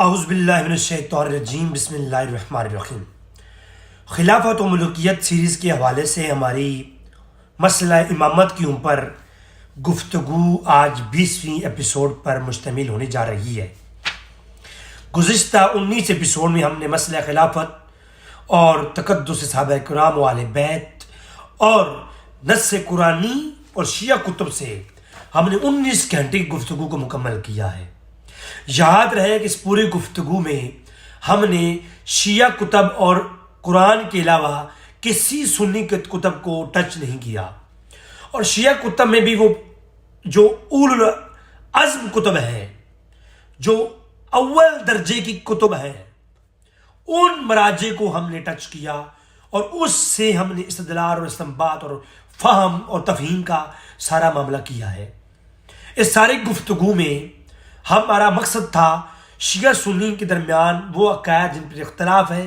اعوذ باللہ من الشیطان الرجیم بسم اللہ الرحمن الرحیم۔ خلافت و ملوکیت سیریز کے حوالے سے ہماری مسئلہ امامت کے اوپر گفتگو آج 20ویں ایپیسوڈ پر مشتمل ہونے جا رہی ہے۔ گزشتہ 19 ایپیسوڈ میں ہم نے مسئلہ خلافت اور تقدس صحابہ کرام و اہل بیت اور نص قرآنی اور شیعہ کتب سے ہم نے 19 گھنٹے کی گفتگو کو مکمل کیا ہے۔ یاد رہے کہ اس پوری گفتگو میں ہم نے شیعہ کتب اور قرآن کے علاوہ کسی سنی کتب کو ٹچ نہیں کیا، اور شیعہ کتب میں بھی وہ جو اول العزم کتب ہیں، جو اول درجے کی کتب ہیں، ان مراجع کو ہم نے ٹچ کیا اور اس سے ہم نے استدلال اور استنباط اور فہم اور تفہیم کا سارا معاملہ کیا ہے۔ اس ساری گفتگو میں ہمارا مقصد تھا شیعہ سنی کے درمیان وہ عقائد جن پر اختلاف ہے،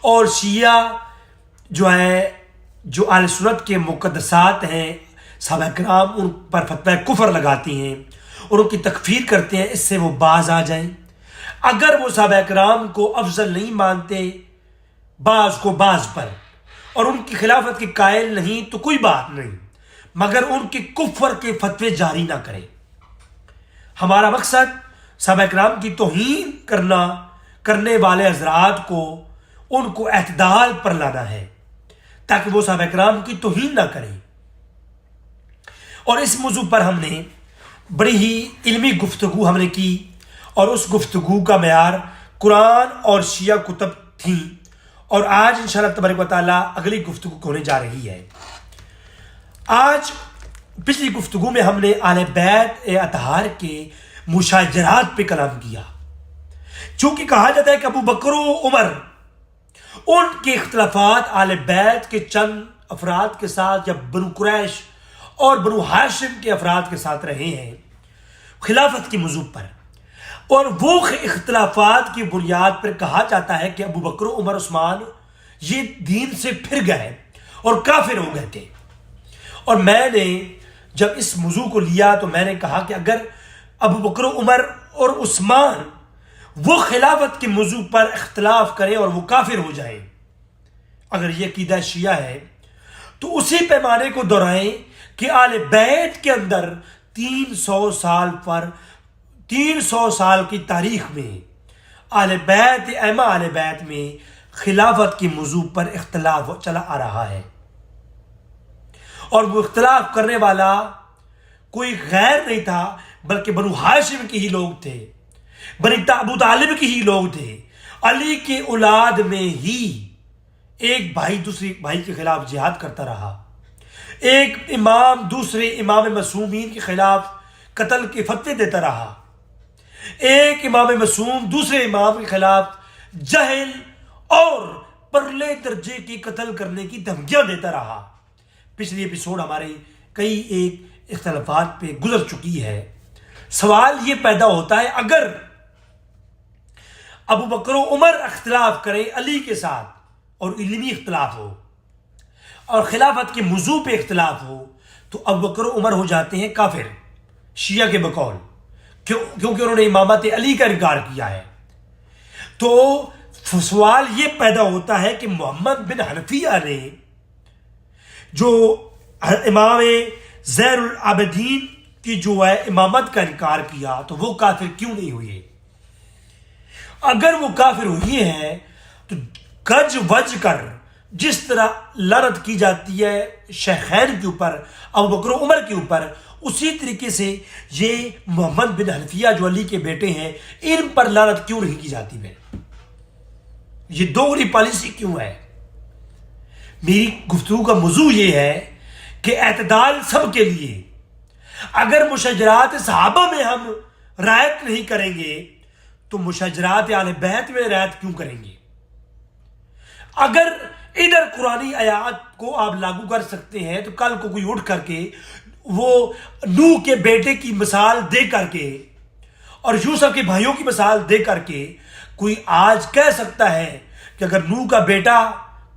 اور شیعہ جو اہل سنت کے مقدسات ہیں، صحابہ کرام ان پر فتویٰ کفر لگاتی ہیں اور ان کی تکفیر کرتے ہیں، اس سے وہ باز آ جائیں۔ اگر وہ صحابہ کرام کو افضل نہیں مانتے بعض کو بعض پر اور ان کی خلافت کے قائل نہیں تو کوئی بات نہیں، مگر ان کے کفر کے فتوے جاری نہ کریں۔ ہمارا مقصد صحابہ کرام کی توہین کرنے والے حضرات کو ان کو اعتدال پر لانا ہے تاکہ وہ صحابہ کرام کی توہین نہ کریں۔ اور اس موضوع پر ہم نے بڑی ہی علمی گفتگو ہم نے کی، اور اس گفتگو کا معیار قرآن اور شیعہ کتب تھیں، اور آج انشاءاللہ تبارک و تعالیٰ اگلی گفتگو ہونے جا رہی ہے۔ آج پچھلی گفتگو میں ہم نے اہل بیت اطہار کے مشاجرات پہ کلام کیا، چونکہ کہا جاتا ہے کہ ابو بکر و عمر ان کے اختلافات اہل بیت کے چند افراد کے ساتھ یا بنو قریش اور بنو ہاشم کے افراد کے ساتھ رہے ہیں خلافت کے موضوع پر، اور وہ اختلافات کی بنیاد پر کہا جاتا ہے کہ ابو بکر و عمر عثمان یہ دین سے پھر گئے اور کافر ہو گئے تھے۔ اور میں نے جب اس موضوع کو لیا تو میں نے کہا کہ اگر ابو بکر و عمر اور عثمان وہ خلافت کے موضوع پر اختلاف کریں اور وہ کافر ہو جائیں، اگر یہ عقیدہ شیعہ ہے تو اسی پیمانے کو دہرائیں کہ آل بیت کے اندر 300 سال کی تاریخ میں آل بیت ائمہ آل بیت میں خلافت کے موضوع پر اختلاف چلا آ رہا ہے، اور وہ اختلاف کرنے والا کوئی غیر نہیں تھا بلکہ بنو ہاشم کے ہی لوگ تھے، بنی ابو طالب کے ہی لوگ تھے۔ علی کے اولاد میں ہی ایک بھائی دوسرے بھائی کے خلاف جہاد کرتا رہا، ایک امام دوسرے امام معصومین کے خلاف قتل کے فتوے دیتا رہا، ایک امام معصوم دوسرے امام کے خلاف جہل اور پرلے درجے کی قتل کرنے کی دھمکیاں دیتا رہا۔ پچھلی ایپیسوڈ ہمارے کئی ایک اختلافات پہ گزر چکی ہے۔ سوال یہ پیدا ہوتا ہے اگر ابو بکر و عمر اختلاف کریں علی کے ساتھ اور علمی اختلاف ہو اور خلافت کے موضوع پہ اختلاف ہو تو ابو بکر و عمر ہو جاتے ہیں کافر شیعہ کے بقول، کیونکہ انہوں نے امامت علی کا انکار کیا ہے۔ تو سوال یہ پیدا ہوتا ہے کہ محمد بن حنفیہ نے جو امام زین العابدین کی جو ہے امامت کا انکار کیا تو وہ کافر کیوں نہیں ہوئے؟ اگر وہ کافر ہوئے ہیں تو گج وج کر جس طرح لعنت کی جاتی ہے شیخین کے اوپر ابو بکر و عمر کے اوپر، اسی طریقے سے یہ محمد بن حنفیہ جو علی کے بیٹے ہیں ان پر لعنت کیوں نہیں کی جاتی ہے؟ یہ دوغلی پالیسی کیوں ہے؟ میری گفتگو کا موضوع یہ ہے کہ اعتدال سب کے لیے۔ اگر مشاجرات صحابہ میں ہم رعایت نہیں کریں گے تو مشاجرات اہل بیت میں رعایت کیوں کریں گے؟ اگر ادھر قرآنی آیات کو آپ لاگو کر سکتے ہیں تو کل کو کوئی اٹھ کر کے وہ نوح کے بیٹے کی مثال دے کر کے اور یوسف کے بھائیوں کی مثال دے کر کے کوئی آج کہہ سکتا ہے کہ اگر نوح کا بیٹا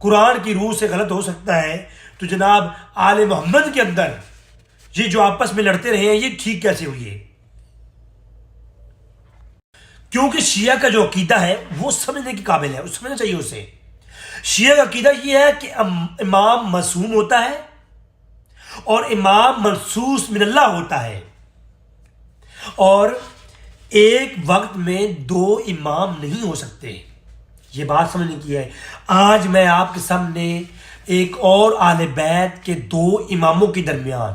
قرآن کی روح سے غلط ہو سکتا ہے تو جناب آل محمد کے اندر یہ جو آپس میں لڑتے رہے ہیں یہ ٹھیک کیسے ہوئی ہے؟ کیونکہ شیعہ کا جو عقیدہ ہے وہ سمجھنے کے قابل ہے، اس سمجھنا چاہیے اسے۔ شیعہ کا عقیدہ یہ ہے کہ امام معصوم ہوتا ہے اور امام منصوص من اللہ ہوتا ہے، اور ایک وقت میں دو امام نہیں ہو سکتے۔ یہ بات سمجھنے کی ہے۔ آج میں آپ کے سامنے ایک اور اہل بیت کے دو اماموں کے درمیان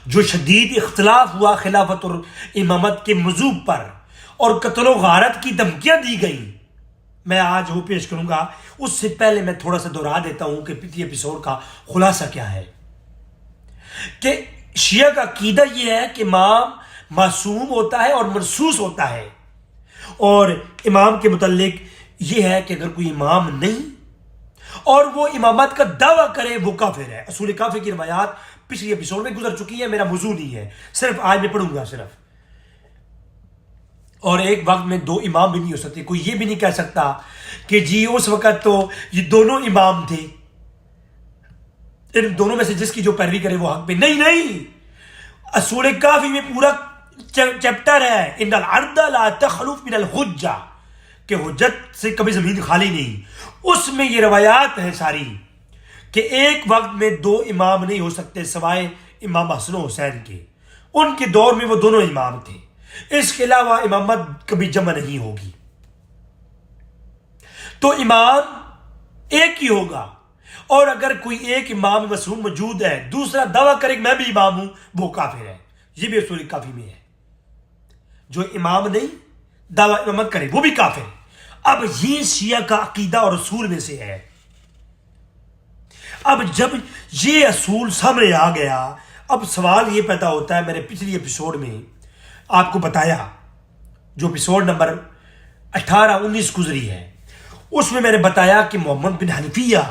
جو شدید اختلاف ہوا خلافت اور امامت کے موضوع پر اور قتل و غارت کی دھمکیاں دی گئیں، میں آج وہ پیش کروں گا۔ اس سے پہلے میں تھوڑا سا دہرا دیتا ہوں کہ پچھلے ایپیسوڈ کا خلاصہ کیا ہے، کہ شیعہ کا عقیدہ یہ ہے کہ امام معصوم ہوتا ہے اور منصوص ہوتا ہے، اور امام کے متعلق یہ ہے کہ اگر کوئی امام نہیں اور وہ امامت کا دعویٰ کرے وہ کافر ہے۔ اصول کافر کی روایات پچھلی ایپیسوڈ میں گزر چکی ہیں، میرا موضوع نہیں ہے، صرف آج میں پڑھوں گا صرف۔ اور ایک وقت میں دو امام بھی نہیں ہو سکتے۔ کوئی یہ بھی نہیں کہہ سکتا کہ جی اس وقت تو یہ دونوں امام تھے، ان دونوں میں سے جس کی جو پیروی کرے وہ حق پہ۔ نہیں، اصول کافی میں پورا چیپٹر ہے ان الارض لا تخلو من الحجہ، کہ حجت سے کبھی زمین خالی نہیں۔ اس میں یہ روایات ہیں ساری کہ ایک وقت میں دو امام نہیں ہو سکتے سوائے امام حسن و حسین کے، ان کے دور میں وہ دونوں امام تھے، اس کے علاوہ امامت کبھی جمع نہیں ہوگی۔ تو امام ایک ہی ہوگا، اور اگر کوئی ایک امام معصوم موجود ہے دوسرا دعویٰ کرے کہ میں بھی امام ہوں وہ کافر ہے۔ یہ بھی اصول کافی میں ہے، جو امام نہیں دعویٰ امامت کرے وہ بھی کافر ہے۔ اب یہ شیعہ کا عقیدہ اور اصول میں سے ہے۔ اب جب یہ اصول سامنے آ گیا، اب سوال یہ پیدا ہوتا ہے، میں نے پچھلی ایپیسوڈ میں آپ کو بتایا، جو ایپیسوڈ نمبر 18-19 گزری ہے، اس میں نے بتایا کہ محمد بن حنفیہ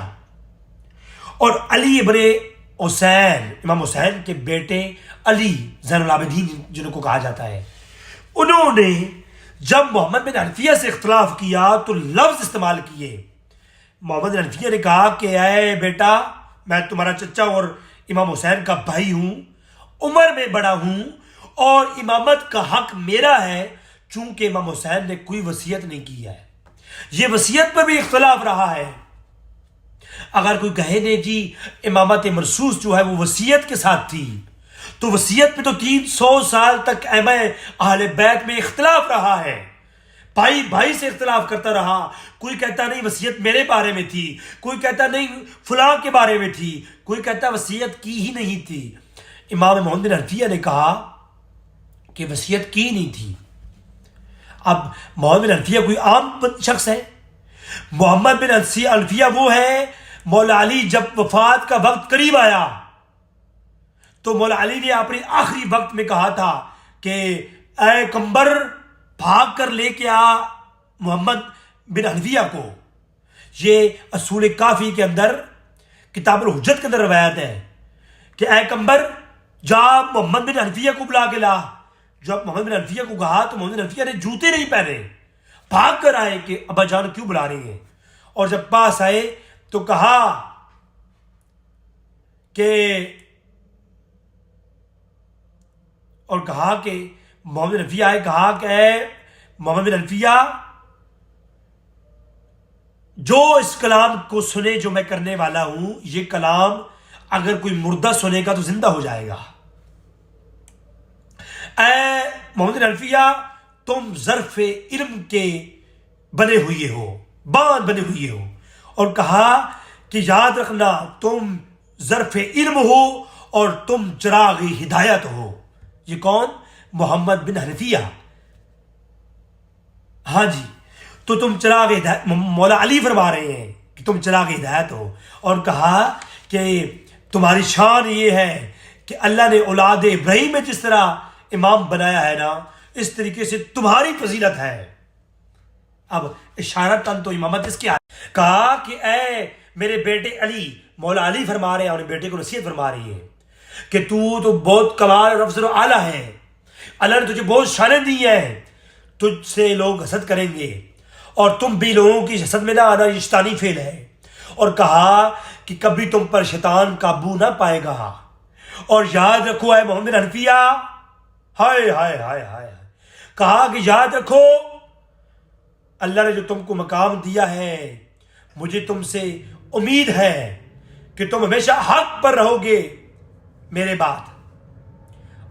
اور علی ابن حسین، امام حسین کے بیٹے علی زین العابدین جنہوں کو کہا جاتا ہے، انہوں نے جب محمد بن حنفیہ سے اختلاف کیا تو لفظ استعمال کیے۔ محمد بن حنفیہ نے کہا کہ اے بیٹا، میں تمہارا چچا اور امام حسین کا بھائی ہوں، عمر میں بڑا ہوں، اور امامت کا حق میرا ہے، چونکہ امام حسین نے کوئی وصیت نہیں کی ہے۔ یہ وصیت پر بھی اختلاف رہا ہے۔ اگر کوئی کہے نے جی امامت مرصوص جو ہے وہ وصیت کے ساتھ تھی، تو وصیت پہ تو 300 سال تک ائمہ اہل بیت میں اختلاف رہا ہے، بھائی سے اختلاف کرتا رہا۔ کوئی کہتا نہیں وصیت میرے بارے میں تھی، کوئی کہتا نہیں فلاں کے بارے میں تھی، کوئی کہتا وصیت کی ہی نہیں تھی۔ امام محمد بن حنفیہ نے کہا کہ وصیت کی نہیں تھی۔ اب محمد بن حنفیہ کوئی عام شخص ہے؟ محمد بن حنفیہ وہ ہے، مولا علی جب وفات کا وقت قریب آیا تو مولا علی نے اپنے آخری وقت میں کہا تھا کہ اے کمبر بھاگ کر لے کے آ محمد بن حنفیہ کو۔ یہ اصول کافی کے اندر کتاب الحجت کے اندر روایت ہے کہ اے کمبر جا محمد بن حنفیہ کو بلا کے لا۔ جب محمد بن حنفیہ کو کہا تو محمد بن حنفیہ نے جوتے نہیں پہنے، بھاگ کر آئے کہ ابا جان کیوں بلا رہے ہیں، اور جب پاس آئے تو کہا محمد بن حنفیہ آئے، کہا کہ اے محمد بن حنفیہ، جو اس کلام کو سنے جو میں کرنے والا ہوں، یہ کلام اگر کوئی مردہ سنے گا تو زندہ ہو جائے گا۔ اے محمد بن حنفیہ، تم ظرف علم کے بنے ہوئے ہو، باندھ بنے ہوئے ہو، اور کہا کہ یاد رکھنا تم ظرف علم ہو اور تم چراغ ہدایت ہو۔ یہ کون؟ محمد بن حنفیہ۔ ہاں جی، تو تم چراغ ہدایت، مولا علی فرما رہے ہیں کہ تم چراغ ہدایت ہو، اور کہا کہ تمہاری شان یہ ہے کہ اللہ نے اولاد ابراہیم میں جس طرح امام بنایا ہے نا، اس طریقے سے تمہاری فضیلت ہے۔ اب اشارتاً تو امامت اس کی کہا کہ اے میرے بیٹے علی، مولا علی فرما رہے ہیں، اپنے بیٹے کو نصیحت فرما رہی ہے کہ تو بہت کمال اور افضل و اعلیٰ ہے، اللہ نے تجھے بہت شانیں دی ہیں، تجھ سے لوگ حسد کریں گے اور تم بھی لوگوں کی حسد میں نہ آنا، یہ شیطانی فعل ہے۔ اور کہا کہ کبھی تم پر شیطان قابو نہ پائے گا، اور یاد رکھو اے محمد بن حنفیہ، ہائے ہائے ہائے ہائے، کہا کہ یاد رکھو اللہ نے جو تم کو مقام دیا ہے، مجھے تم سے امید ہے کہ تم ہمیشہ حق پر رہو گے میرے بعد،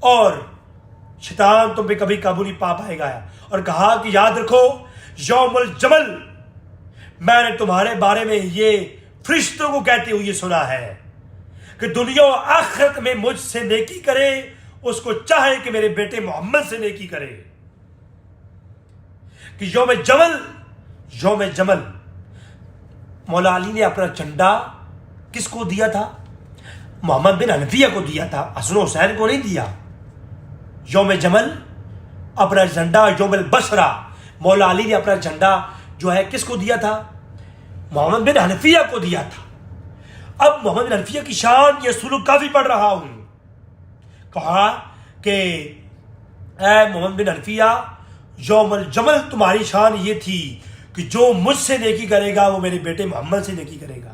اور شیطان تم پہ کبھی قابو نہیں پا پائے گا۔ اور کہا کہ یاد رکھو یوم الجمل، میں نے تمہارے بارے میں یہ فرشتوں کو کہتے ہوئے سنا ہے کہ دنیا و آخرت میں مجھ سے نیکی کرے اس کو چاہے کہ میرے بیٹے محمد سے نیکی کرے۔ کہ یوم جمل مولا علی نے اپنا جھنڈا کس کو دیا تھا؟ محمد بن حنفیہ کو دیا تھا، حسن و حسین کو نہیں دیا۔ یوم جمل اپنا جھنڈا، یوم البصرہ مولا علی نے اپنا جھنڈا جو ہے کس کو دیا تھا؟ محمد بن حنفیہ کو دیا تھا۔ اب محمد بن حنفیہ کی شان یہ سلوک کافی پڑھ رہا ہوں، کہا کہ اے محمد بن حنفیہ، یوم الجمل تمہاری شان یہ تھی کہ جو مجھ سے نیکی کرے گا وہ میرے بیٹے محمد سے نیکی کرے گا۔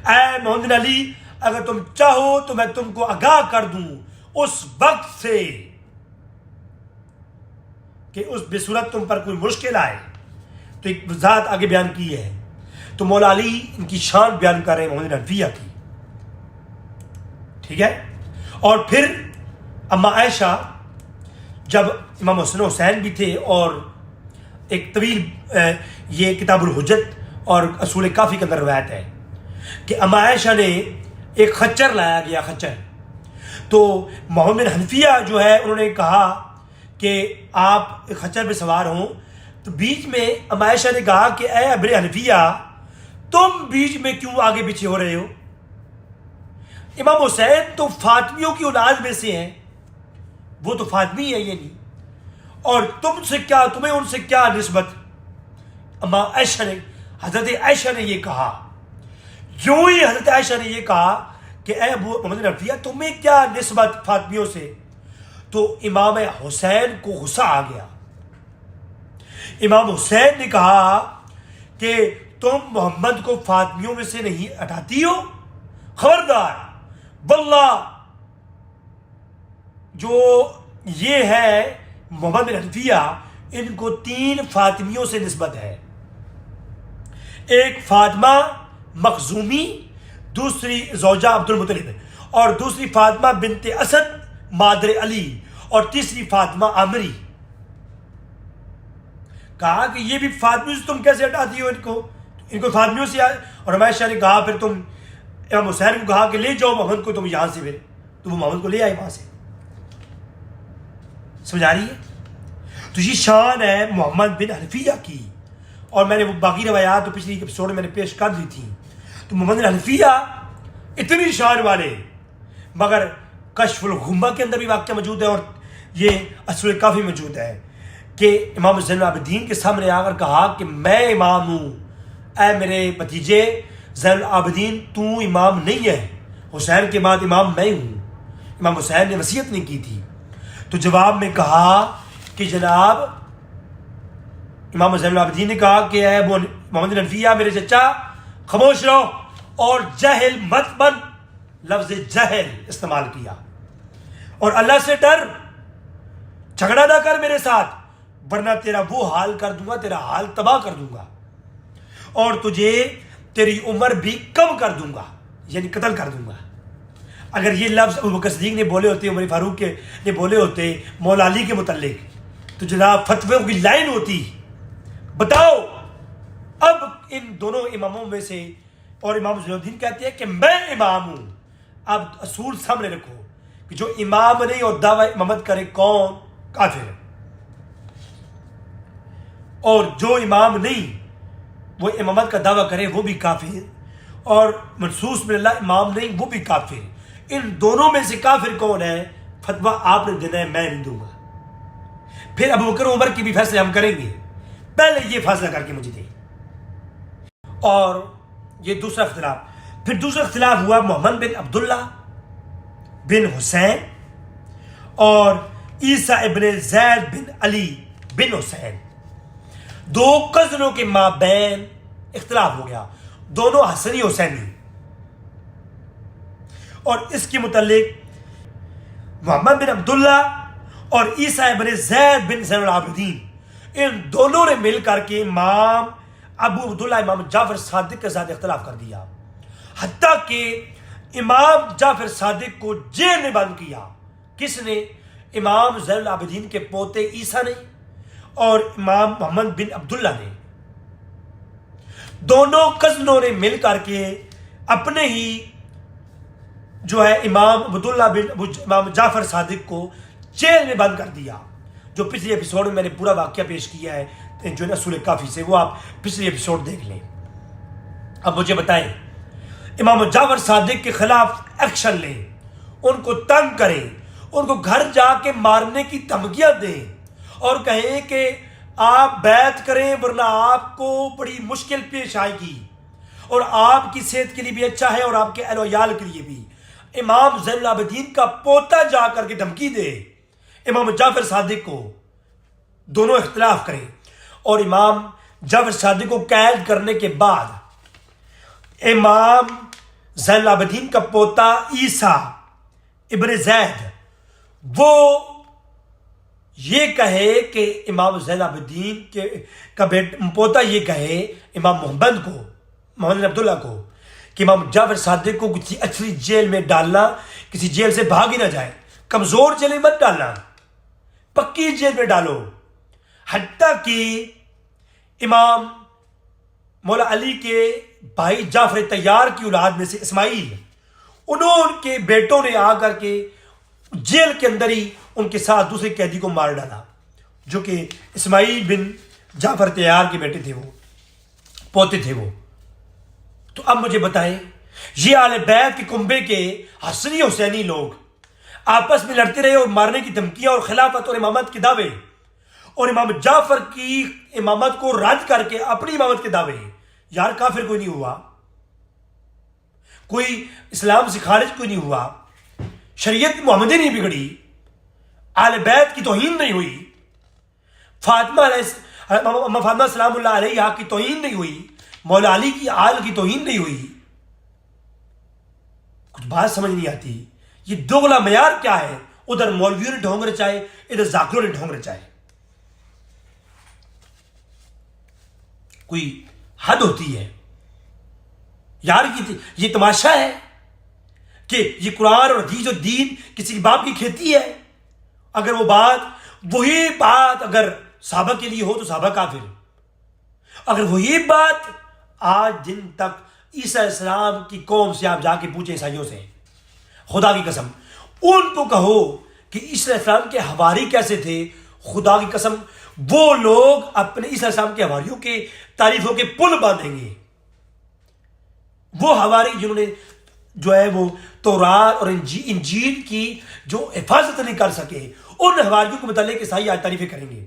اے محمد بن علی، اگر تم چاہو تو میں تم کو آگاہ کر دوں اس وقت سے کہ اس بے صورت تم پر کوئی مشکل آئے، تو ایک وضاحت آگے بیان کی ہے۔ تو مولا علی ان کی شان بیان کر رہے ہیں محمد بن حنفیہ کی، ٹھیک ہے۔ اور پھر اما عائشہ، جب امام حسن و حسین بھی تھے، اور ایک طویل یہ کتاب الحجت اور اصول کافی کے اندر روایت ہے کہ اما عائشہ نے ایک خچر لایا گیا، خچر، تو محمد بن حنفیہ جو ہے انہوں نے کہا کہ آپ خچر پہ سوار ہوں، تو بیچ میں اما عائشہ نے کہا کہ اے ابن حنفیہ، تم بیچ میں کیوں آگے پیچھے ہو رہے ہو؟ امام حسین تو فاطمیوں کی اولاد میں سے ہیں، وہ تو فاطمی ہے یہ نہیں، اور تم سے کیا، تمہیں ان سے کیا نسبت؟ اما عائشہ نے، حضرت عائشہ نے یہ کہا، یوں ہی حضرت عائشہ نے یہ کہا کہ اے ابو محمد بن حنفیہ، تمہیں کیا نسبت فاطمیوں سے؟ تو امام حسین کو غصہ آ گیا۔ امام حسین نے کہا کہ تم محمد کو فاطمیوں میں سے نہیں ہٹاتی ہو؟ خبردار، واللہ جو یہ ہے محمد بن حنفیہ، ان کو 3 فاطمیوں سے نسبت ہے، ایک فاطمہ مخزومی، دوسری زوجہ عبد المطلب، اور دوسری فاطمہ بنت اسد مادر علی، اور تیسری فاطمہ عامری۔ کہا کہ یہ بھی فاطمیوں سے تم کیسے ہٹاتی ہو ان کو فاطمیوں سے؟ اور ہمارے شاہ نے کہا پھر تم امام حسین کو کہا کہ لے جاؤ محمد کو تم یہاں سے، پھر تو وہ محمد کو لے آئے وہاں سے۔ سمجھ آ رہی ہے؟ تو یہ شان ہے محمد بن حنفیہ کی، اور میں نے وہ باقی روایات تو پچھلی ایپیسوڈ میں نے پیش کر دی تھی۔ تو محمد بن حنفیہ اتنی شان والے، مگر کشف الغمہ کے اندر بھی واقعہ موجود ہے، اور یہ اصول کافی موجود ہے کہ امام زین العابدین کے سامنے آ کر کہا کہ میں امام ہوں، اے میرے بھتیجے زین العابدین، تو امام نہیں ہے، حسین کے بعد امام میں ہوں۔ امام حسین نے وصیت نہیں کی تھی، تو جواب میں کہا کہ جناب، امام زین العابدین نے کہا کہ اے محمد بن حنفیہ میرے چچا، خاموش رہو اور جہل مت بن، لفظ جہل استعمال کیا، اور اللہ سے ڈر، جھگڑا نہ کر میرے ساتھ، ورنہ تیرا وہ حال کر دوں گا، تیرا حال تباہ کر دوں گا، اور تجھے تیری عمر بھی کم کر دوں گا، یعنی قتل کر دوں گا۔ اگر یہ لفظ ابو بکر صدیق نے بولے ہوتے، عمر فاروق کے نے بولے ہوتے مولا علی کے متعلق، تو جناب فتویوں کی لائن ہوتی۔ بتاؤ اب ان دونوں اماموں میں سے، اور امام زین الدین کہتے ہیں کہ میں امام ہوں۔ اب اصول سامنے رکھو کہ جو امام نہیں اور دعوی امامت کرے کون؟ کافر ہے، اور جو امام نہیں وہ امامت کا دعویٰ کرے وہ بھی کافر، اور منصوص من اللہ امام نہیں وہ بھی کافر۔ ان دونوں میں سے کافر کون ہے؟ فتویٰ آپ نے دینا ہے، میں نہیں دوں گا۔ پھر ابو بکر عمر کی بھی فیصلے ہم کریں گے، پہلے یہ فیصلہ کر کے مجھے دیں۔ اور یہ دوسرا اختلاف، پھر دوسرا اختلاف ہوا محمد بن عبداللہ بن حسین اور عیسیٰ ابن زید بن علی بن حسین، 2 کزنوں کے مابین اختلاف ہو گیا، دونوں حسنی حسینی۔ اور اس کے متعلق محمد بن عبداللہ اور عیسیٰ ابن زید بن زین العابدین، ان دونوں نے مل کر کے امام ابو عبداللہ امام جعفر صادق کے ساتھ اختلاف کر دیا، حتیٰ کہ امام جعفر صادق کو جیل میں بند کیا۔ کس نے؟ امام زین العابدین کے پوتے عیسیٰ نے اور امام محمد بن عبداللہ نے۔ دونوں کزنوں نے مل کر کے اپنے ہی جو ہے امام عبداللہ بن امام جعفر صادق کو جیل میں بند کر دیا، جو پچھلے ایپیسوڈ میں میں نے پورا واقعہ پیش کیا ہے جو ہے اصول کافی سے، وہ آپ پچھلے ایپیسوڈ دیکھ لیں۔ اب مجھے بتائیں، امام جعفر صادق کے خلاف ایکشن لیں، ان کو تنگ کریں، ان کو گھر جا کے مارنے کی دھمکیاں دیں اور کہیں کہ آپ بیعت کریں ورنہ آپ کو بڑی مشکل پیش آئے گی اور آپ کی صحت کے لیے بھی اچھا ہے اور آپ کے اہل و عیال کے لیے بھی۔ امام زین العابدین کا پوتا جا کر کے دھمکی دے امام جعفر صادق کو، دونوں اختلاف کریں، اور امام جعفر صادق کو قید کرنے کے بعد امام زین العابدین کا پوتا عیسیٰ ابن زید وہ یہ کہے کہ امام زین العابدین کا پوتا یہ کہے امام محمد کو، محمد بن عبداللہ کو، کہ امام جعفر صادق کو کسی اچھی جیل میں ڈالنا، کسی جیل سے بھاگ ہی نہ جائے، کمزور جیل میں مت ڈالنا، پکی جیل میں ڈالو۔ حتیٰ کہ امام مولا علی کے بھائی جعفر طیار کی اولاد میں سے اسماعیل، انہوں کے بیٹوں نے آ کر کے جیل کے اندر ہی ان کے ساتھ دوسرے قیدی کو مار ڈالا، جو کہ اسماعیل بن جعفر طیار کے بیٹے تھے، وہ پوتے تھے وہ۔ تو اب مجھے بتائیں، یہ اہل بیت کے کنبے کے حسنی حسینی لوگ آپس میں لڑتے رہے اور مارنے کی دھمکیاں اور خلافت اور امامت کے دعوے، اور امام جعفر کی امامت کو رد کر کے اپنی امامت کے دعوے۔ یار کافر کوئی نہیں ہوا، کوئی اسلام سے خارج کوئی نہیں ہوا، شریعت محمدی نہیں بگڑی، اہل بیت کی توہین نہیں ہوئی، فاطمہ سلام اللہ علیہ کی توہین نہیں ہوئی، مولا علی کی آل کی توہین نہیں ہوئی۔ کچھ بات سمجھ نہیں آتی، یہ دوغلا معیار کیا ہے؟ ادھر مولویوں نے ڈھونگ رچائے، ادھر ذاکروں نے ڈھونگ رچائے۔ کوئی حد ہوتی ہے یار، یہ تماشا ہے کہ یہ قرآن اور حدیث و دین کسی باپ کی کھیتی ہے؟ اگر وہ بات وہی بات اگر صحابہ کے لیے ہو تو صحابہ کافر، اگر وہی بات آج دن تک عیسیٰ علیہ السلام کی قوم سے آپ جا کے پوچھیں، عیسائیوں سے، خدا کی قسم ان کو کہو کہ عیسیٰ علیہ السلام کے حواری کیسے تھے، خدا کی قسم وہ لوگ اپنے عیسیٰ علیہ السلام کے حواریوں کے تعریفوں کے پل باندھیں گے۔ وہ حواری جنہوں نے جو ہے وہ تورات اور انجیل کی جو حفاظت نہیں کر سکے، ان حواریوں کے متعلق عیسائی آج تعریفیں کریں گے۔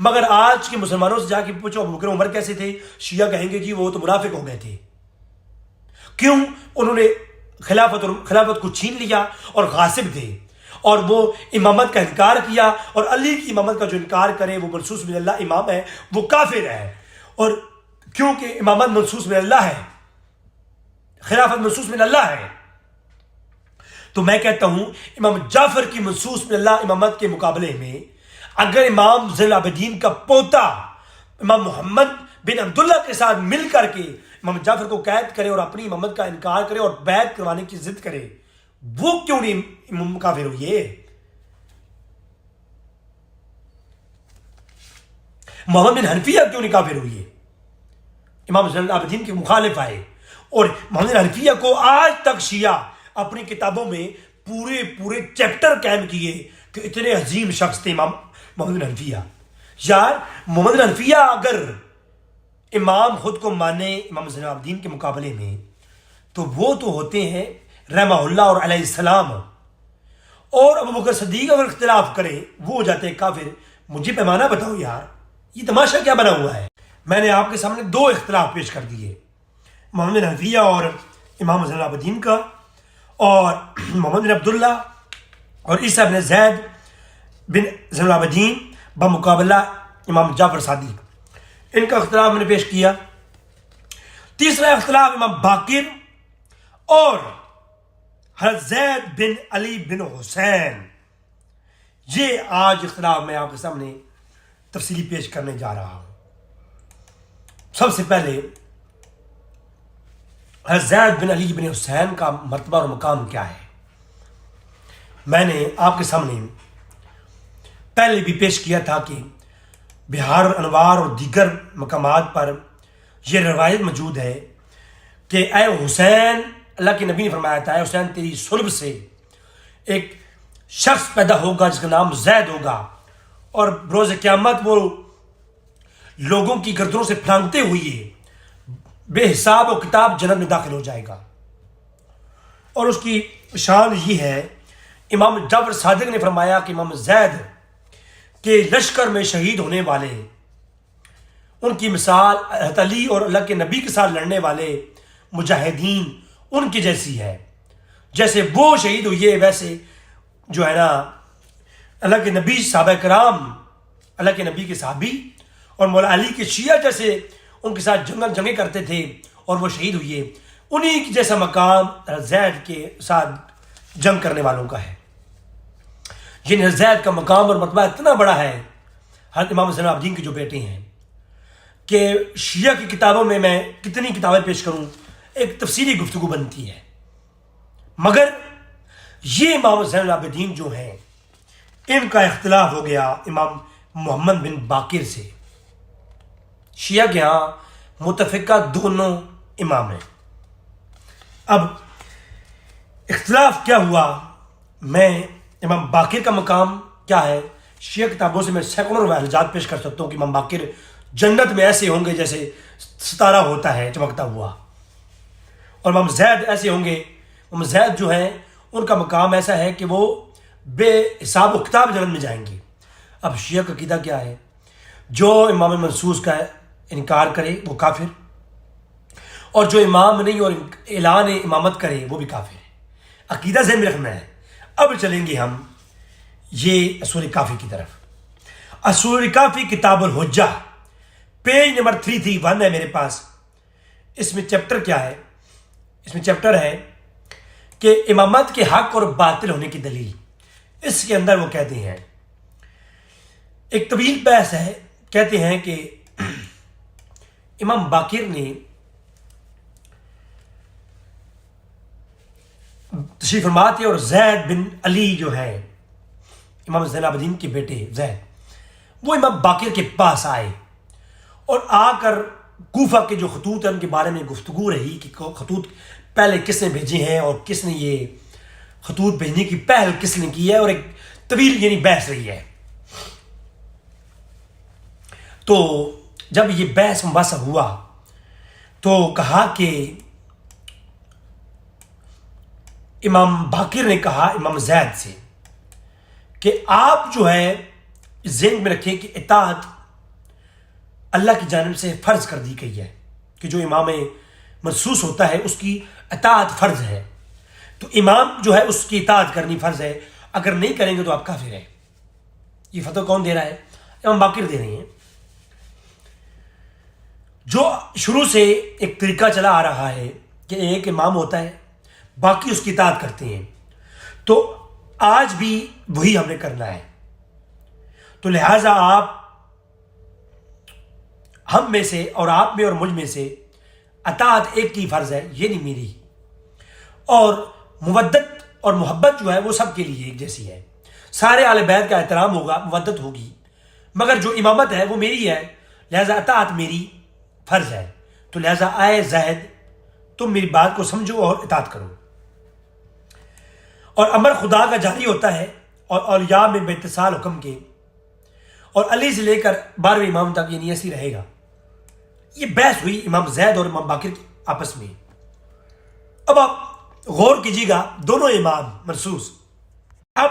مگر آج کے مسلمانوں سے جا کے پوچھو ابو بکر عمر کیسے تھے، شیعہ کہیں گے جی وہ تو منافق ہو گئے تھے۔ کیوں؟ انہوں نے خلافت کو چھین لیا اور غاصب تھے، اور وہ امامت کا انکار کیا، اور علی کی امامت کا جو انکار کرے وہ منصوص من اللہ امام ہے، وہ کافر ہے۔ اور کیونکہ امامت منصوص من اللہ ہے، خلافت منصوص من اللہ ہے، تو میں کہتا ہوں امام جعفر کی منصوص من اللہ امامت کے مقابلے میں اگر امام زین العابدین کا پوتا امام محمد بن عبداللہ کے ساتھ مل کر کے امام جعفر کو قید کرے اور اپنی امامت کا انکار کرے اور بیعت کروانے کی ضد کرے، وہ کیوں نہیں کافر ہوئی؟ محمد بن حنفیہ کیوں نہیں کافر ہوئی؟ امام زین العابدین کے مخالف آئے، اور محمد بن حنفیہ کو آج تک شیعہ اپنی کتابوں میں پورے چیپٹر قائم کیے کہ اتنے عظیم شخص تھے امام محمد بن حنفیہ۔ یار محمد بن حنفیہ اگر امام خود کو مانے امام زین العابدین کے مقابلے میں، تو وہ تو ہوتے ہیں رحمہ اللہ اور علیہ السلام، اور ابو بکر صدیق اگر اختلاف کریں وہ ہو جاتے ہیں کافر۔ مجھے پیمانہ بتاؤ یار، یہ تماشا کیا بنا ہوا ہے؟ میں نے آپ کے سامنے دو اختلاف پیش کر دیے، محمد بن حنفیہ اور امام زین العابدین کا، اور محمد بن عبداللہ اور عیسیٰ بن زید بن زین العابدین بمقابلہ امام جعفر صادق، ان کا اختلاف میں نے پیش کیا۔ تیسرا اختلاف امام باقر اور حضرت زید بن علی بن حسین، یہ آج اختلاف میں آپ کے سامنے تفصیلی پیش کرنے جا رہا ہوں۔ سب سے پہلے حضرت زید بن علی بن حسین کا مرتبہ اور مقام کیا ہے، میں نے آپ کے سامنے پہلے بھی پیش کیا تھا کہ بہار الانوار اور دیگر مقامات پر یہ روایت موجود ہے کہ اے حسین، اللہ کے نبی نے فرمایا تھا، اے حسین تیری صلب سے ایک شخص پیدا ہوگا جس کا نام زید ہوگا، اور بروز قیامت وہ لوگوں کی گردنوں سے پھلانگتے ہوئے بے حساب و کتاب جنت میں داخل ہو جائے گا۔ اور اس کی شان یہ ہے، امام جعفر صادق نے فرمایا کہ امام زید کے لشکر میں شہید ہونے والے، ان کی مثال حضرت علی اور اللہ کے نبی کے ساتھ لڑنے والے مجاہدین ان کی جیسی ہے۔ جیسے وہ شہید ہوئے ویسے جو ہے نا اللہ کے نبی، صحابہ کرام، اللہ کے نبی کے صحابی اور مولا علی کے شیعہ جیسے ان کے ساتھ جنگیں کرتے تھے اور وہ شہید ہوئے، انہی کی جیسا مقام زید کے ساتھ جنگ کرنے والوں کا ہے۔ جن زید کا مقام اور مرتبہ اتنا بڑا ہے، حضرت امام زین العابدین کے جو بیٹے ہیں، کہ شیعہ کی کتابوں میں کتنی کتابیں پیش کروں، ایک تفصیلی گفتگو بنتی ہے، مگر یہ امام زین العابدین جو ہیں ان کا اختلاف ہو گیا امام محمد بن باقر سے۔ شیعہ کے ہاں متفقہ دونوں امام ہیں۔ اب اختلاف کیا ہوا، میں امام باقر کا مقام کیا ہے، شیعہ کتابوں سے میں سینکڑوں روایات پیش کر سکتا ہوں کہ امام باقر جنت میں ایسے ہوں گے جیسے ستارہ ہوتا ہے چمکتا ہوا، اور امام زید ایسے ہوں گے، امام زید جو ہیں ان کا مقام ایسا ہے کہ وہ بے حساب و کتاب جنت میں جائیں گے۔ اب شیعہ کا عقیدہ کیا ہے، جو امام منصوص کا انکار کرے وہ کافر، اور جو امام نہیں اور اعلان امامت کرے وہ بھی کافر ہے۔ عقیدہ ذہن میں رکھنا ہے۔ اب چلیں گے ہم یہ اصول کافی کی طرف۔ اصول کافی کتاب الحجہ، پیج نمبر 331 ہے میرے پاس۔ اس میں چیپٹر کیا ہے، اس میں چیپٹر ہے کہ امامت کے حق اور باطل ہونے کی دلیل۔ اس کے اندر وہ کہتے ہیں، ایک طویل بحث ہے، کہتے ہیں کہ امام باقر نے تشریف فرما تھے اور زید بن علی جو ہے امام زین العابدین کے بیٹے زید، وہ امام باقر کے پاس آئے اور آ کر کوفہ کے جو خطوط ہیں ان کے بارے میں گفتگو رہی کہ خطوط پہلے کس نے بھیجے ہیں اور کس نے یہ خطوط بھیجنے کی پہل کس نے کی ہے، اور ایک طویل یعنی بحث رہی ہے۔ تو جب یہ بحث مباحثہ ہوا تو کہا کہ امام باقر نے کہا امام زید سے کہ آپ جو ہے ذہن میں رکھیں کہ اطاعت اللہ کی جانب سے فرض کر دی گئی ہے، کہ جو امام محسوس ہوتا ہے اس کی اطاعت فرض ہے، تو امام جو ہے اس کی اطاعت کرنی فرض ہے، اگر نہیں کریں گے تو آپ کافر ہیں۔ یہ فتویٰ کون دے رہا ہے؟ امام باقر دے رہے ہیں۔ جو شروع سے ایک طریقہ چلا آ رہا ہے کہ ایک امام ہوتا ہے، باقی اس کی اطاعت کرتے ہیں، تو آج بھی وہی ہم نے کرنا ہے۔ تو لہٰذا آپ ہم میں سے اور آپ میں اور مجھ میں سے اطاعت ایک کی فرض ہے، یہ نہیں میری، اور مودت اور محبت جو ہے وہ سب کے لیے ایک جیسی ہے۔ سارے اہل بیت کا احترام ہوگا، مودت ہوگی، مگر جو امامت ہے وہ میری ہے، لہٰذا اطاعت میری فرض ہے۔ تو لہٰذا اے زید تم میری بات کو سمجھو اور اطاعت کرو۔ اور امر خدا کا جاری ہوتا ہے اور اولیاء میں باتصال حکم کے، اور علی سے لے کر 12ویں امام تک یہ ایسی رہے گا۔ یہ بحث ہوئی امام زید اور امام باقر کی آپس میں۔ اب آپ غور کیجیے گا، دونوں امام منصوص۔ اب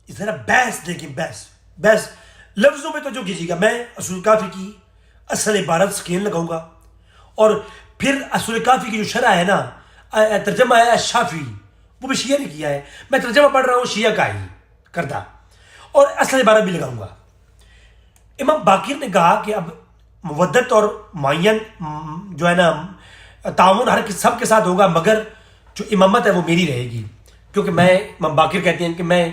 ذرا بحث دیکھیں، بحث لفظوں میں توجہ کیجیے گا۔ میں اصول کافی کی اصل عبارت سکین لگاؤں گا، اور پھر اصول کافی کی جو شرح ہے نا، ترجمہ ہے شافی، وہ بھی شیعہ نے کیا ہے، میں ترجمہ پڑھ رہا ہوں شیعہ کا ہی کردہ، اور اصل عبارت بھی لگاؤں گا۔ امام باقر نے کہا کہ اب مودت اور معین جو ہے نا تعاون ہر سب کے ساتھ ہوگا، مگر جو امامت ہے وہ میری رہے گی، کیونکہ میں امام باقر کہتے ہیں کہ میں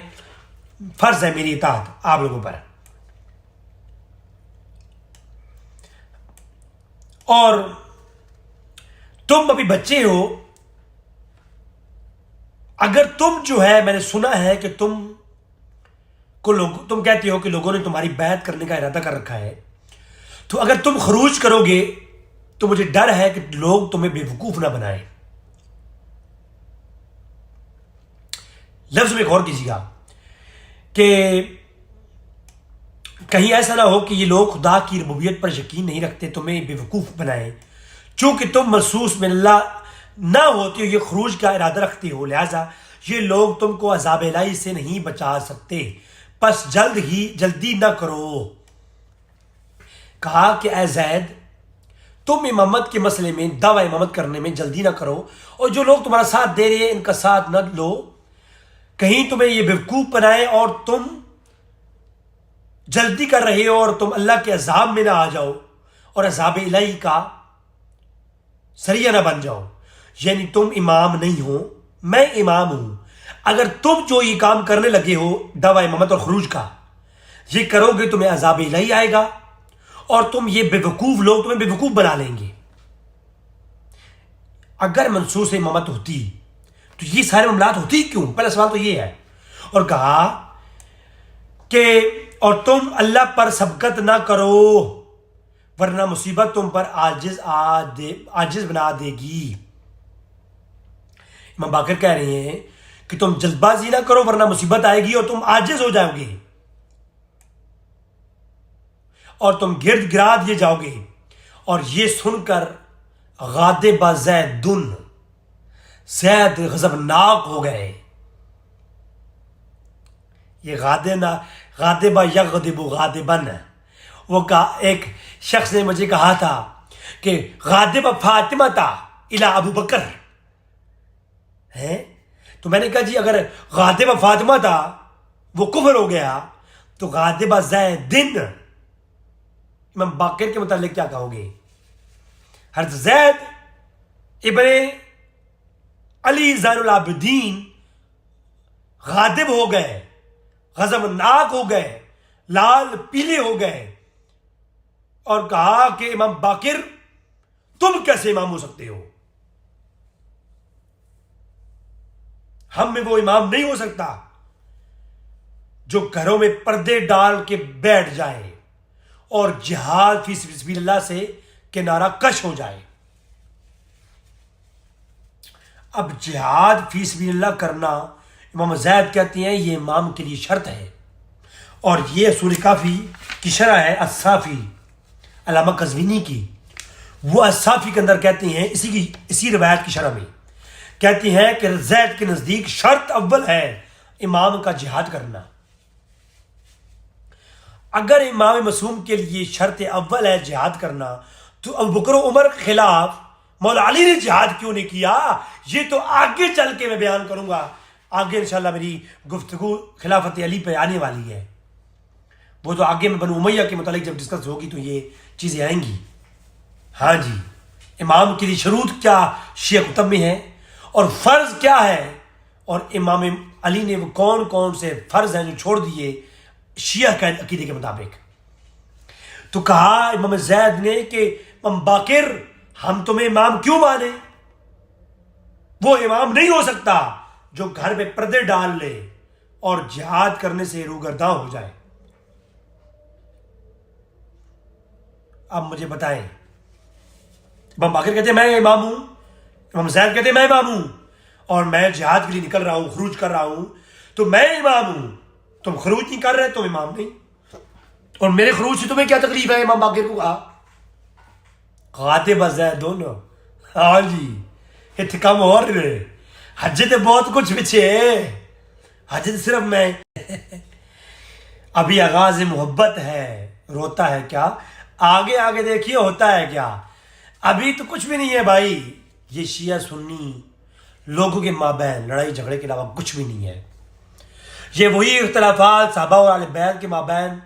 فرض ہے میری اطاعت آپ لوگوں پر۔ اور تم ابھی بچے ہو، اگر تم جو ہے، میں نے سنا ہے کہ تم کہتے ہو کہ لوگوں نے تمہاری بیعت کرنے کا ارادہ کر رکھا ہے، تو اگر تم خروج کرو گے تو مجھے ڈر ہے کہ لوگ تمہیں بے وقوف نہ بنائیں۔ لفظ میں غور کیجیے گا کہ کہیں ایسا نہ ہو کہ یہ لوگ خدا کی ربوبیت پر یقین نہیں رکھتے، تمہیں بے وقوف بنائیں، چونکہ تم محسوس من اللہ نہ ہوتے ہو، یہ خروج کا ارادہ رکھتے ہو، لہذا یہ لوگ تم کو عذاب الہی سے نہیں بچا سکتے، پس جلدی نہ کرو۔ کہا کہ اے زید، تم امامت کے مسئلے میں دعوی امامت کرنے میں جلدی نہ کرو، اور جو لوگ تمہارا ساتھ دے رہے ہیں ان کا ساتھ نہ لو، کہیں تمہیں یہ بیوقوف بنائے اور تم جلدی کر رہے ہو اور تم اللہ کے عذاب میں نہ آ جاؤ اور عذاب الہی کا ذریعہ نہ بن جاؤ۔ یعنی تم امام نہیں ہو، میں امام ہوں، اگر تم جو یہ کام کرنے لگے ہو دعوی امامت اور خروج کا، یہ کرو گے تمہیں عذاب الہی آئے گا اور تم یہ بے وقوف لوگ تمہیں بے وقوف بنا لیں گے۔ اگر منصوص امامت ہوتی تو یہ سارے معاملات ہوتی کیوں؟ پہلا سوال تو یہ ہے۔ اور کہا کہ اور تم اللہ پر سبقت نہ کرو ورنہ مصیبت تم پر عاجز بنا دے گی۔ امام باقر کہہ رہے ہیں کہ تم جلد بازی نہ کرو ورنہ مصیبت آئے گی اور تم عاجز ہو جاؤ گے اور تم گرد گرا دیے جاؤ گے۔ اور یہ سن کر غاضب زید غضبناک ہو گئے۔ یہ غاضب یغضب غاضباً، وہ ایک شخص نے مجھے کہا تھا کہ غاضب فاطمہ الی ابو بکر ہے، تو میں نے کہا جی اگر غاضب فاطمہ تھا وہ کفر ہو گیا تو غاضب زیدن امام باقر کے متعلق کیا کہو گے؟ حضرت زید ابن علی زین العابدین غاضب ہو گئے، غضبناک ہو گئے، لال پیلے ہو گئے اور کہا کہ امام باقر تم کیسے امام ہو سکتے ہو؟ ہم میں وہ امام نہیں ہو سکتا جو گھروں میں پردے ڈال کے بیٹھ جائے اور جہاد فی سبیل اللہ سے کنارہ کش ہو جائے۔ اب جہاد فی سبیل اللہ کرنا امام زید کہتے ہیں یہ امام کے لیے شرط ہے، اور یہ اصول کافی کی شرح ہے الصافی علامہ قزوینی کی۔ وہ الصافی کے اندر کہتے ہیں اسی روایت کی شرح میں کہتے ہیں کہ زید کے نزدیک شرط اول ہے امام کا جہاد کرنا۔ اگر امام معصوم کے لیے شرط اول ہے جہاد کرنا تو ابو بکر و عمر کے خلاف مولا علی نے جہاد کیوں نہیں کیا؟ یہ تو آگے چل کے میں بیان کروں گا، آگے انشاءاللہ میری گفتگو خلافت علی پہ آنے والی ہے، وہ تو آگے میں بنو امیہ کے متعلق جب ڈسکس ہوگی تو یہ چیزیں آئیں گی۔ ہاں جی، امام کے لیے شروط کیا شیعہ کتب میں ہے اور فرض کیا ہے، اور امام علی نے وہ کون کون سے فرض ہیں جو چھوڑ دیے شیعہ کے عقیدے کے مطابق۔ تو کہا امام زید نے کہ امام باقر ہم تمہیں امام کیوں مانے؟ وہ امام نہیں ہو سکتا جو گھر میں پردے ڈال لے اور جہاد کرنے سے روگرداں ہو جائے۔ اب مجھے بتائیں، امام باقر کہتے ہیں میں امام ہوں، امام زید کہتے ہیں میں امام ہوں اور میں جہاد کے لیے نکل رہا ہوں، خروج کر رہا ہوں، تو میں امام ہوں، تم خروج نہیں کر رہے تم امام نہیں، اور میرے خروج سے تمہیں کیا تکلیف ہے؟ امام باقر کو کہا غاضب زیدن، ہاں جی اتنے کم ہو رہے، حج تو بہت کچھ پیچھے ہے، حج صرف میں ابھی آغاز محبت ہے، روتا ہے کیا؟ آگے آگے دیکھیے ہوتا ہے کیا، ابھی تو کچھ بھی نہیں ہے بھائی۔ یہ شیعہ سنی لوگوں کے مابین لڑائی جھگڑے کے علاوہ کچھ بھی نہیں ہے، یہ وہی اختلافات صحابہ اور اہل بیت کے مابین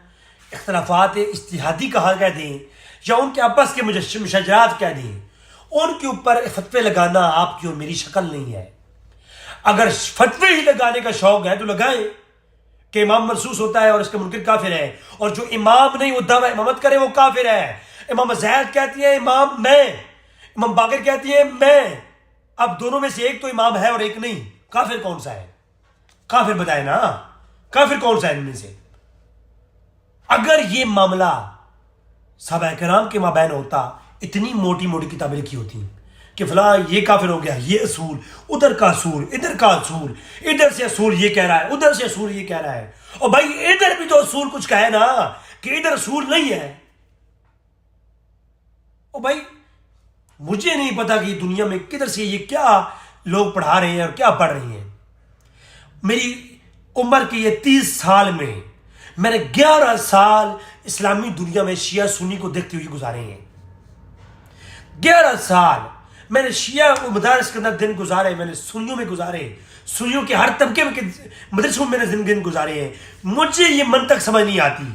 اختلافات اجتہادی کہا کہہ دیں یا ان کے آپس کے مشاجرات کہہ دیں، ان کے اوپر فتوے لگانا آپ کی اور میری شکل نہیں ہے۔ اگر فتوے ہی لگانے کا شوق ہے تو لگائیں کہ امام منصوص ہوتا ہے اور اس کا منکر کافر ہے، اور جو امام نہیں وہ دعوی امامت کرے وہ کافر ہے۔ امام زید کہتی ہیں امام میں، امام باقر کہتی ہیں میں. اب دونوں میں سے ایک تو امام ہے اور ایک نہیں. کافر کون سا ہے؟ کافر بتائے نا، کافر کون سا ہے ان میں سے؟ اگر یہ معاملہ صحابہ کرام کے مابین ہوتا، اتنی موٹی موٹی کتابیں لکھی ہوتی ہیں کہ فلاں یہ کافر ہو گیا، یہ اصول، ادھر کا اصول، ادھر کا اصول، ادھر سے اصول یہ کہہ رہا ہے، ادھر سے اصول یہ کہہ رہا ہے. اور بھائی ادھر بھی تو اصول کچھ کہے نا کہ ادھر اصول نہیں ہے. اور بھائی مجھے نہیں پتا کہ دنیا میں کدھر سے یہ کیا لوگ پڑھا رہے ہیں اور کیا پڑھ رہے ہیں. میری عمر کے یہ 30 سال میں نے 11 سال اسلامی دنیا میں شیعہ سنی کو دیکھتے ہوئے گزارے ہیں. 11 سال میں نے شیعہ مدارس کے اندر دن گزارے، میں نے سنیوں میں گزارے، سنیوں کے ہر طبقے میں مدرسوں میں نے دن گزارے ہیں. مجھے یہ منطق سمجھ نہیں آتی.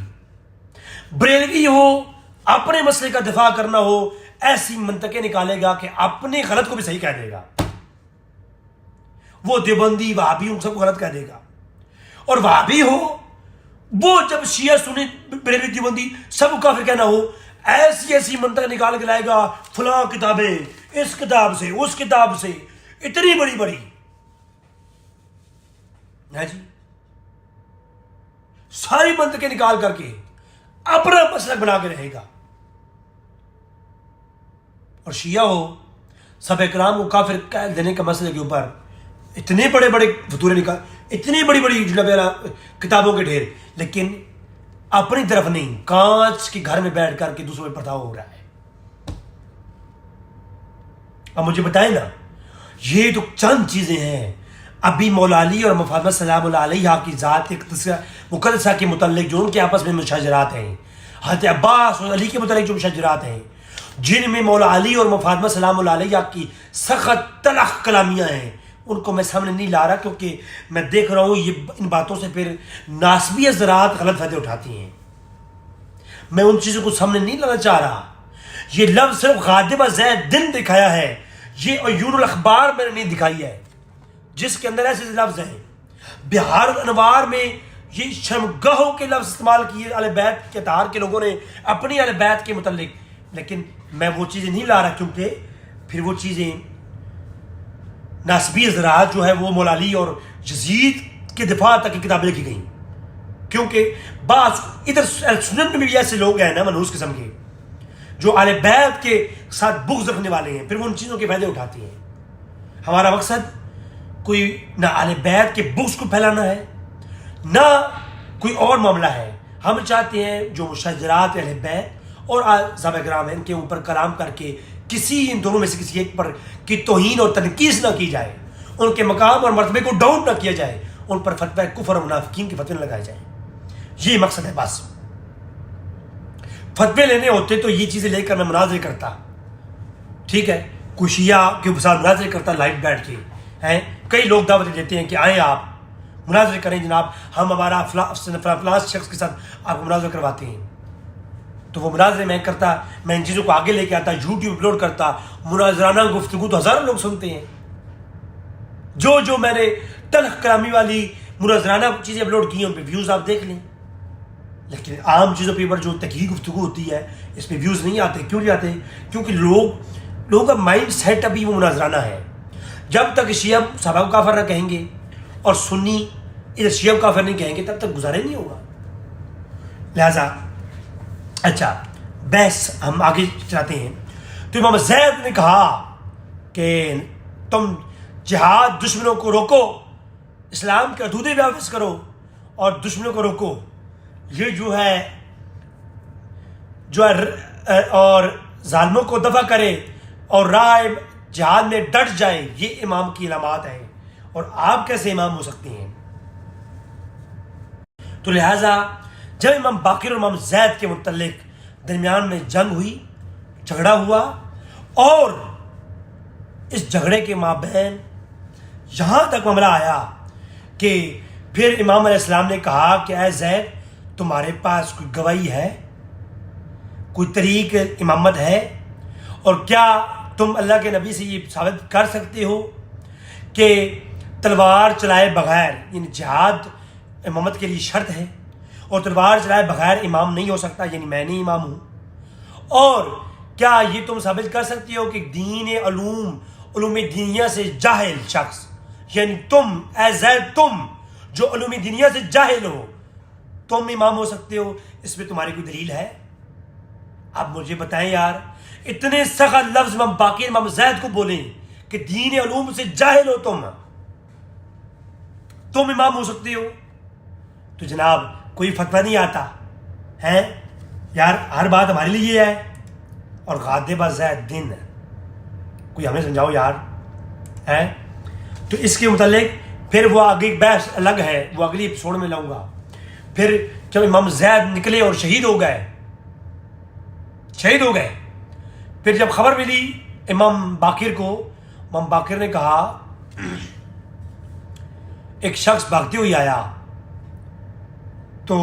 بریلوی ہو، اپنے مسئلے کا دفاع کرنا ہو، ایسی منطقیں نکالے گا کہ اپنے غلط کو بھی صحیح کہہ دے گا. وہ دیوبندی وہابی سب کو غلط کہہ دے گا. اور وہابی ہو وہ جب شیعہ سنی بریلوی دیوبندی سب کو کافر کہنا ہو، ایسی ایسی منطق نکال کے لائے گا، فلاں کتابیں اس کتاب سے اس کتاب سے، اتنی بڑی بڑی جی ساری منطقیں نکال کر کے اپنا مسلک بنا کے رہے گا. اور شیعہ ہو صحابہ کرام کو کافر کہہ دینے کے مسئلے کے اوپر اتنے بڑے بڑے فتوے نکال، اتنی بڑی بڑی کتابوں کے ڈھیر، لیکن اپنی طرف نہیں، کانچ کے گھر میں بیٹھ کر کے دوسروں میں پرتاؤ ہو رہا ہے. اب مجھے بتائیں نا، یہ تو چند چیزیں ہیں. ابھی مولا علی اور فاطمہ سلام اللہ علیہ کی ذات مقدسہ کے متعلق جو ان کے آپس میں مشاجرات ہیں، حضرت عباس اور علی کے متعلق جو مشاجرات ہیں، جن میں مولا علی اور فاطمہ سلام اللہ علیہ کی سخت تلخ کلامیاں ہیں، ان کو میں سامنے نہیں لا رہا کیونکہ میں دیکھ رہا ہوں یہ ان باتوں سے پھر ناسبی حضرات غلط فائدے اٹھاتی ہیں. میں ان چیزوں کو سامنے نہیں لانا چاہ رہا. یہ لفظ صرف غاضبہ زید دن دکھایا ہے، یہ عیون الاخبار میں نے نہیں دکھائی ہے جس کے اندر ایسے لفظ ہیں. بہار الانوار میں یہ شرمگاہوں کے لفظ استعمال کیے اہل بیت کے اطہار کے لوگوں نے اپنی اہل بیت کے متعلق، لیکن میں وہ چیزیں نہیں لا رہا کیونکہ پھر وہ چیزیں ناسبی حضرات جو ہے وہ مولا علی اور یزید کے دفاع تک کی کتابیں لکھی گئیں. کیونکہ بعض ادھر سنن میں بھی ایسے لوگ ہیں نا منحوس قسم کے جو اہل بیت کے ساتھ بغض رکھنے والے ہیں، پھر وہ ان چیزوں کے فائدے اٹھاتے ہیں. ہمارا مقصد کوئی نہ اہل بیت کے بغض کو پھیلانا ہے نہ کوئی اور معاملہ ہے. ہم چاہتے ہیں جو مشاجرات اہل بیت اور صحابہ کرام ہیں ان کے اوپر کلام کر کے کسی ان دونوں میں سے کسی ایک پر کی توہین اور تنقیص نہ کی جائے، ان کے مقام اور مرتبے کو ڈاؤن نہ کیا جائے، ان پر فتویٰ کفر اور منافقین کے فتوے نہ لگائے جائیں. یہ مقصد ہے. بس فتوے لینے ہوتے تو یہ چیزیں لے کر میں مناظرے کرتا، ٹھیک ہے، کوئی شیعہ کے ساتھ مناظرے کرتا لائٹ بیٹھ کے ہیں. کئی لوگ دعوت دیتے ہیں کہ آئیں آپ مناظرے کریں جناب، ہم ہمارا فلاں شخص کے ساتھ آپ کو مناظرہ کرواتے ہیں. تو وہ مناظرے میں کرتا، میں ان چیزوں کو آگے لے کے آتا، یوٹیوب اپلوڈ کرتا، مناظرانہ گفتگو تو ہزاروں لوگ سنتے ہیں. جو میں نے تلخ کلامی والی مناظرانہ چیزیں اپلوڈ کی ہیں ان پہ ویوز آپ دیکھ لیں، لیکن عام چیزوں پہ جو تحقیقی گفتگو ہوتی ہے اس پہ ویوز نہیں آتے. کیوں نہیں آتے؟ کیونکہ لوگوں کا مائنڈ سیٹ ابھی وہ مناظرانہ ہے. جب تک شیعہ صحابہ کو کافر نہ کہیں گے اور سنی ادھر شیعہ کو کافر نہیں کہیں گے تب تک گزارے نہیں ہوگا. لہذا اچھا بحث ہم آگے چلاتے ہیں. تو امام زید نے کہا کہ تم جہاد دشمنوں کو روکو، اسلام کے حدودیں نافذ کرو اور دشمنوں کو روکو. یہ جو ہے اور ظالموں کو دفع کرے اور راہ جہاد میں ڈٹ جائے، یہ امام کی علامات ہیں. اور آپ کیسے امام ہو سکتے ہیں؟ تو لہٰذا جب امام باقر اور امام زید کے متعلق درمیان میں جنگ ہوئی، جھگڑا ہوا، اور اس جھگڑے کے مابین یہاں تک معاملہ آیا کہ پھر امام علیہ السلام نے کہا کہ اے زید تمہارے پاس کوئی گواہی ہے، کوئی طریق امامت ہے، اور کیا تم اللہ کے نبی سے یہ ثابت کر سکتے ہو کہ تلوار چلائے بغیر، یعنی جہاد امامت کے لیے شرط ہے اور تلوار چلائے بغیر امام نہیں ہو سکتا، یعنی میں نہیں امام ہوں. اور کیا یہ تم ثابت کر سکتے ہو کہ دین علوم دینیا سے جاہل شخص، یعنی تم اے زید، تم جو علوم دینیا سے جاہل ہو، تم امام ہو سکتے ہو؟ اس پہ تمہاری کوئی دلیل ہے؟ اب مجھے بتائیں یار، اتنے سخت لفظ امام باقر امام زید کو بولیں کہ دین علوم سے جاہل ہو تم امام ہو سکتے ہو؟ تو جناب کوئی فتویٰ نہیں آتا ہے یار، ہر بات ہمارے لیے ہے، اور غاضب زید دن کوئی ہمیں سمجھاؤ یار ہے۔ تو اس کے متعلق پھر وہ آگے بحث الگ ہے، وہ اگلی ایپیسوڈ میں لاؤں گا۔ پھر جب امام زید نکلے اور شہید ہو گئے، پھر جب خبر ملی امام باقر کو، امام باقر نے کہا، ایک شخص بھاگتے ہوئے آیا تو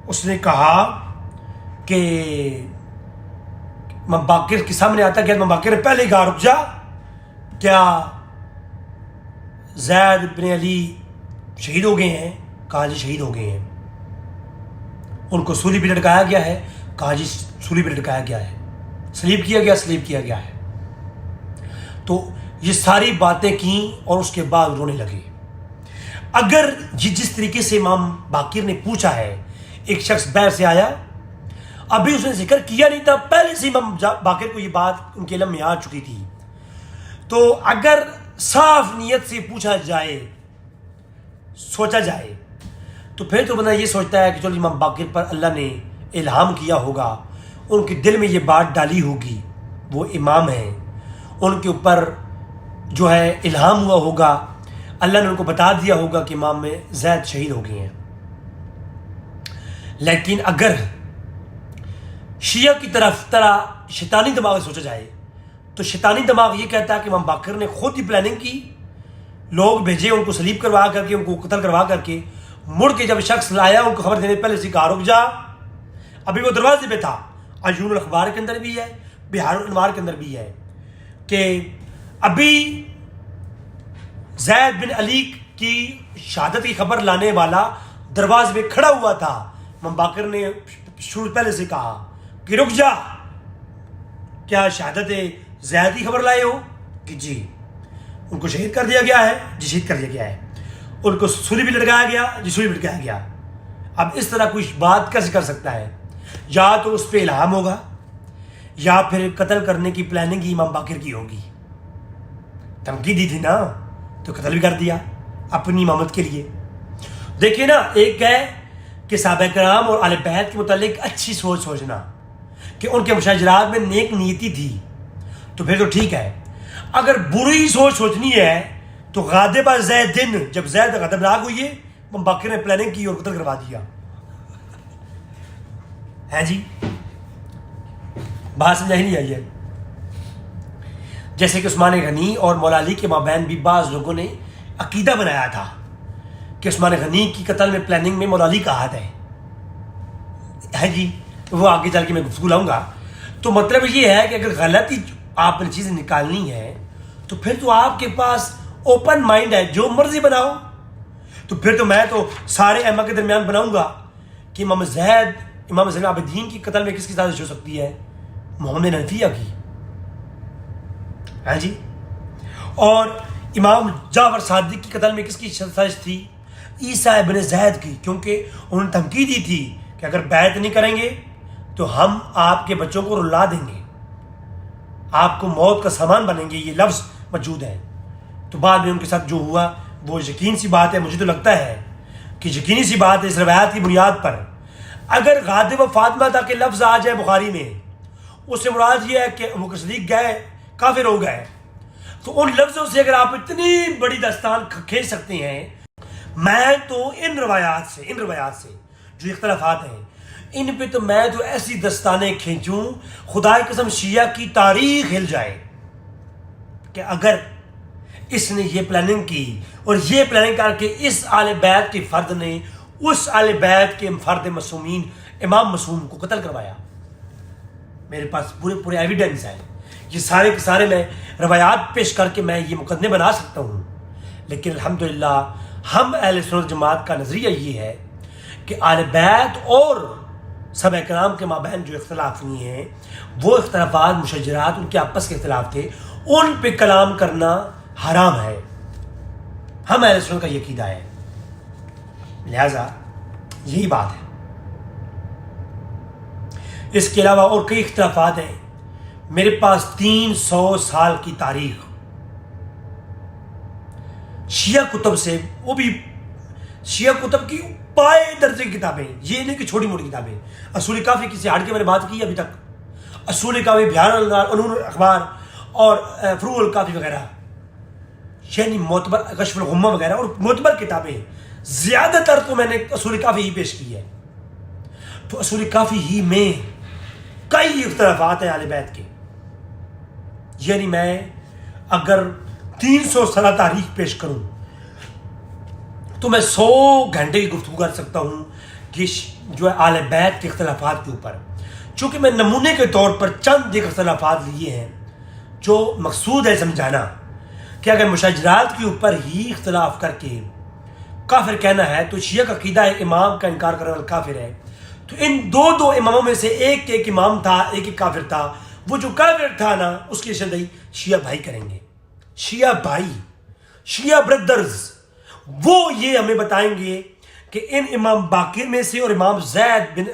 اس نے کہا کہ امام باقر کے سامنے آتا کہ امام باقر نے پہلے کہا رک جا، کیا زید بن علی شہید ہو گئے ہیں؟ کہا جی شہید ہو گئے ہیں۔ ان کو سولی پہ لٹکایا گیا ہے؟ کہا جی سولی پہ لٹکایا گیا ہے۔ سلیب کیا گیا ہے۔ تو یہ ساری باتیں کیں اور اس کے بعد رونے لگے۔ اگر جس طریقے سے امام باقر نے پوچھا ہے، ایک شخص باہر سے آیا، ابھی اس نے ذکر کیا نہیں تھا، پہلے سے امام باقر کو یہ بات ان کے علم میں آ چکی تھی، تو اگر صاف نیت سے پوچھا جائے، سوچا جائے، تو پھر تو بندہ یہ سوچتا ہے کہ چلو امام باقر پر اللہ نے الہام کیا ہوگا، ان کے دل میں یہ بات ڈالی ہوگی، وہ امام ہیں، ان کے اوپر جو ہے الہام ہوا ہوگا، اللہ نے ان کو بتا دیا ہوگا کہ امام میں زید شہید ہو گئے ہیں۔ لیکن اگر شیعہ کی طرف شیطانی دماغ سے سوچا جائے تو شیطانی دماغ یہ کہتا ہے کہ امام باقر نے خود ہی پلاننگ کی، لوگ بھیجے ان کو سلیب کروا کر کے، ان کو قتل کروا کر کے، مڑ کے جب شخص لایا ان کو خبر دینے پہلے سے کہا رک جا، ابھی وہ دروازے پہ تھا۔ عیون الاخبار کے اندر بھی ہے، بہار الانوار کے اندر بھی ہے کہ ابھی زید بن علی کی شہادت کی خبر لانے والا دروازے پہ کھڑا ہوا تھا، امام باقر نے شروع پہلے سے کہا کہ رک جا، کیا شہادت زید کی خبر لائے ہو؟ کہ جی۔ ان کو شہید کر دیا گیا ہے؟ جی شہید کر دیا گیا ہے۔ ان کو سولی بھی لٹکایا گیا؟ جی سولی بھی لٹکایا گیا۔ اب اس طرح کوئی بات کیسے کر سکتا ہے؟ یا تو اس پہ الہام ہوگا یا پھر قتل کرنے کی پلاننگ ہی امام باقر کی ہوگی۔ دھمکی دی تھی نا تو قتل بھی کر دیا اپنی امامت کے لیے۔ دیکھیں نا، ایک ہے کہ صحابہ کرام اور اہل بیت کے متعلق اچھی سوچنا کہ ان کے مشاجرات میں نیک نیتی تھی تو پھر تو ٹھیک ہے۔ اگر بری سوچنی ہے تو غاضب زید دن، جب زید غضبناک ہوئی ہے، امام باقر نے پلاننگ کی اور قتل کروا دیا ہے۔ جی بات سمجھ نہیں آئی ہے؟ جیسے کہ عثمان غنی اور مولا علی کے مابین بھی بعض لوگوں نے عقیدہ بنایا تھا کہ عثمان غنی کی قتل میں پلاننگ میں مولا علی کا ہاتھ ہے جی، وہ آگے چل کے میں گفتگو لاؤں گا۔ تو مطلب یہ ہے کہ اگر غلطی آپ نے چیزیں نکالنی ہے تو پھر تو آپ کے پاس اوپن مائنڈ ہے، جو مرضی بناؤ۔ تو پھر تو میں تو سارے ائمہ کے درمیان بناؤں گا کہ امام زین العابدین کی قتل میں کس کی سازش ہو سکتی ہے؟ محمد حنفیہ کی، ہاں جی۔ اور امام جعفر صادق کی قتل میں کس کی سازش تھی؟ عیسیٰ ابن زید کی، کیونکہ انہوں نے دھمکی دی تھی کہ اگر بیعت نہیں کریں گے تو ہم آپ کے بچوں کو رلا دیں گے، آپ کو موت کا سامان بنیں گے، یہ لفظ موجود ہے۔ تو بعد میں ان کے ساتھ جو ہوا وہ یقین سی بات ہے، مجھے تو لگتا ہے کہ یقینی سی بات ہے اس روایات کی بنیاد پر۔ اگر غاضب و فاطمہ تک کے لفظ آ جائے بخاری میں، اس سے مراد یہ ہے کہ ابو صدیق گئے کافر ہو گئے، تو ان لفظوں سے اگر آپ اتنی بڑی داستان کھینچ سکتے ہیں، میں تو ان روایات سے جو اختلافات ہیں ان پہ تو میں تو ایسی داستانیں کھینچوں خدا کی قسم شیعہ کی تاریخ ہل جائے کہ اگر اس نے یہ پلاننگ کی اور یہ پلاننگ کر کے اس آل بیت کے فرد نے اس آل بیت کے فرد معصومین امام معصوم کو قتل کروایا۔ میرے پاس پورے ایویڈنس ہے، یہ سارے کے سارے میں روایات پیش کر کے میں یہ مقدمے بنا سکتا ہوں۔ لیکن الحمدللہ ہم اہل سنت جماعت کا نظریہ یہ ہے کہ آل بیت اور صحابہ کرام کے مابین جو اختلاف ہوئے ہیں وہ اختلافات مشجرات ان کے آپس کے اختلاف تھے، ان پہ کلام کرنا حرام ہے، ہم اہل سنت کا یہ عقیدہ ہے، لہذا یہی بات ہے۔ اس کے علاوہ اور کئی اختلافات ہیں، میرے پاس 300 سال کی تاریخ شیعہ کتب سے، وہ بھی شیعہ کتب کی پائے درجے کی کتابیں، یہ نہیں کہ چھوٹی موٹی کتابیں، اصول کافی کسی ہٹ کے میں نے بات کی ابھی تک، اصول کافی، بہار علوم اخبار اور فروع الکافی وغیرہ، یعنی معتبر کشف الغمہ وغیرہ اور معتبر کتابیں، زیادہ تر تو میں نے اصول کافی ہی پیش کی ہے۔ تو اصول کافی ہی میں کئی اختلافات ہیں اہل بیت کے، یعنی میں اگر 300 سالہ تاریخ پیش کروں تو میں 100 گھنٹے کی گفتگو کر سکتا ہوں کہ جو ہے اہل بیت کے اختلافات کے اوپر، چونکہ میں نمونے کے طور پر چند ایک اختلافات لیے ہیں جو مقصود ہے سمجھانا کہ اگر مشاجرات کے اوپر ہی اختلاف کر کے کافر کہنا ہے تو شیعہ کا عقیدہ ہے امام کا انکار کرنے والا کافر ہے، تو ان دو اماموں میں سے ایک امام تھا، ایک کافر تھا، وہ جو کافر تھا نا اس کی نشاندہی شیعہ بھائی کریں گے، شیعہ بھائی، شیعہ بردرز، وہ یہ ہمیں بتائیں گے کہ ان امام باقر میں سے اور امام زید بن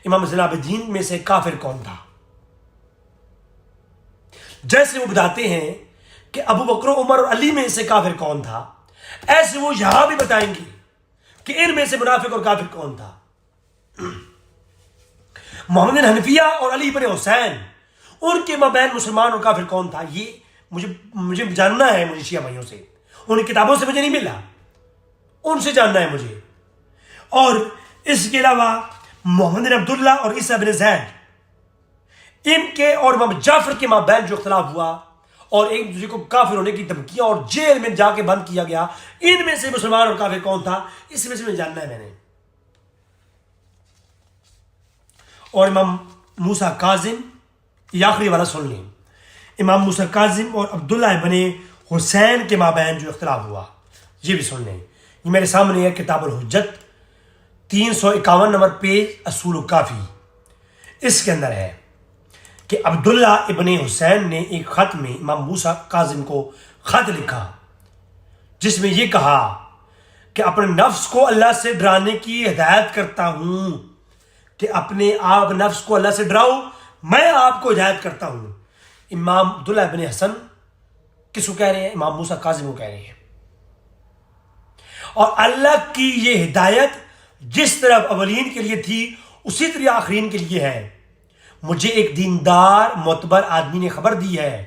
امام زین العابدین میں سے کافر کون تھا۔ جیسے وہ بتاتے ہیں کہ ابو بکر عمر اور علی میں سے کافر کون تھا، ایسے وہ یہاں بھی بتائیں گے کہ ان میں سے منافق اور کافر کون تھا۔ محمد بن حنفیہ اور علی بن حسین، ان کے مابین مسلمان اور کافر کون تھا، یہ مجھے جاننا ہے، مجھے شیعہ بھائیوں سے، ان کتابوں سے مجھے نہیں ملا، ان سے جاننا ہے مجھے۔ اور اس کے علاوہ محمد بن عبداللہ اور عیسیٰ بن زید، ان کے اور امام جعفر کے مابین جو اختلاف ہوا اور ایک دوسرے کو کافر ہونے کی دھمکیاں اور جیل میں جا کے بند کیا گیا، ان میں سے مسلمان اور کافر کون تھا، اس میں سے مجھے جاننا ہے میں نے۔ اور امام موسیٰ کاظم، یہ آخری والا سن لیں، امام موسیٰ کاظم اور عبداللہ ابن حسین کے مابین جو اختلاف ہوا یہ بھی سن لیں۔ یہ میرے سامنے ہے کتاب الحجت 351 نمبر پیج، اصول کافی، اس کے اندر ہے کہ عبداللہ ابن حسین نے ایک خط میں امام موسیٰ کاظم کو خط لکھا جس میں یہ کہا کہ اپنے نفس کو اللہ سے ڈرانے کی ہدایت کرتا ہوں، کہ اپنے آپ نفس کو اللہ سے ڈراؤ، میں آپ کو ہدایت کرتا ہوں۔ امام عبداللہ ابن حسن کس کو کہہ رہے ہیں؟ امام موسیٰ کاظم کو کہہ رہے ہیں۔ اور اللہ کی یہ ہدایت جس طرح اولین کے لیے تھی اسی طرح آخرین کے لیے ہے۔ مجھے ایک دیندار معتبر آدمی نے خبر دی ہے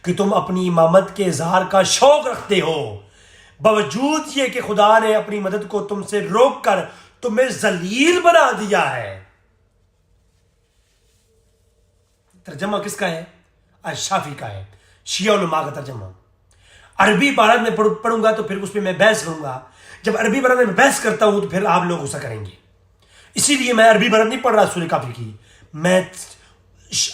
کہ تم اپنی امامت کے اظہار کا شوق رکھتے ہو، باوجود یہ کہ خدا نے اپنی مدد کو تم سے روک کر تمہیں ذلیل بنا دیا ہے۔ ترجمہ کس کا ہے؟ الشافی کا ہے، شیعہ علماء کا ترجمہ۔ عربی عبارت میں پڑھوں گا تو پھر اس پہ میں بحث کروں گا، جب عربی عبارت میں بحث کرتا ہوں تو پھر آپ لوگ غصہ کریں گے، اسی لیے میں عربی عبارت نہیں پڑھ رہا اصول کافی کی، میں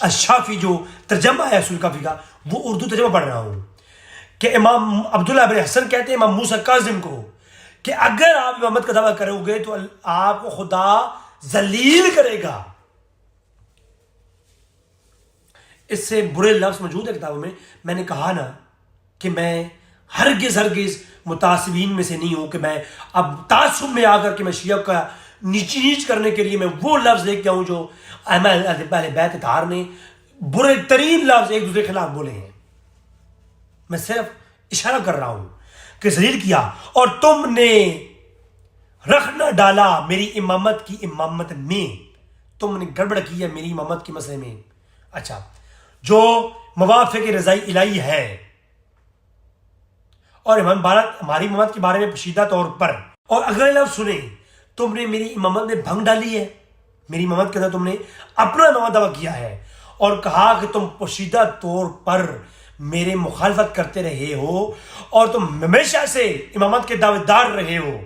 الشافی جو ترجمہ ہے اصول کافی کا وہ اردو ترجمہ پڑھ رہا ہوں، کہ امام عبداللہ ابن حسن کہتے ہیں امام موسیٰ کاظم کو کہ اگر آپ امامت کا دعویٰ کرو گے تو آپ کو خدا ذلیل کرے گا۔ اس سے برے لفظ موجود ہے کتابوں میں نے کہا نا کہ میں ہرگز متعصبین میں سے نہیں ہوں کہ میں اب تعصب میں آ کر کے میں شیعہ کا نیچ کرنے کے لیے میں وہ لفظ لے کے آؤں جو اہل بیت اطہار نے برے ترین لفظ ایک دوسرے کے خلاف بولے ہیں۔ میں صرف اشارہ کر رہا ہوں کہ ذلیل کیا، اور تم نے رخ نہ ڈالا میری امامت کی امامت میں، تم نے گڑبڑ کی ہے میری امامت کے مسئلے میں، اچھا جو موافق رضائی الہی ہے، اور ہماری امامت کے بارے میں پوشیدہ طور پر، اور اگلے لفظ سنیں، تم نے میری امامت میں بھنگ ڈالی ہے، میری امامت کے اندر تم نے اپنا امامت دعویٰ کیا ہے اور کہا کہ تم پوشیدہ طور پر میرے مخالفت کرتے رہے ہو اور تم ہمیشہ سے امامت کے دعوے دار رہے ہو،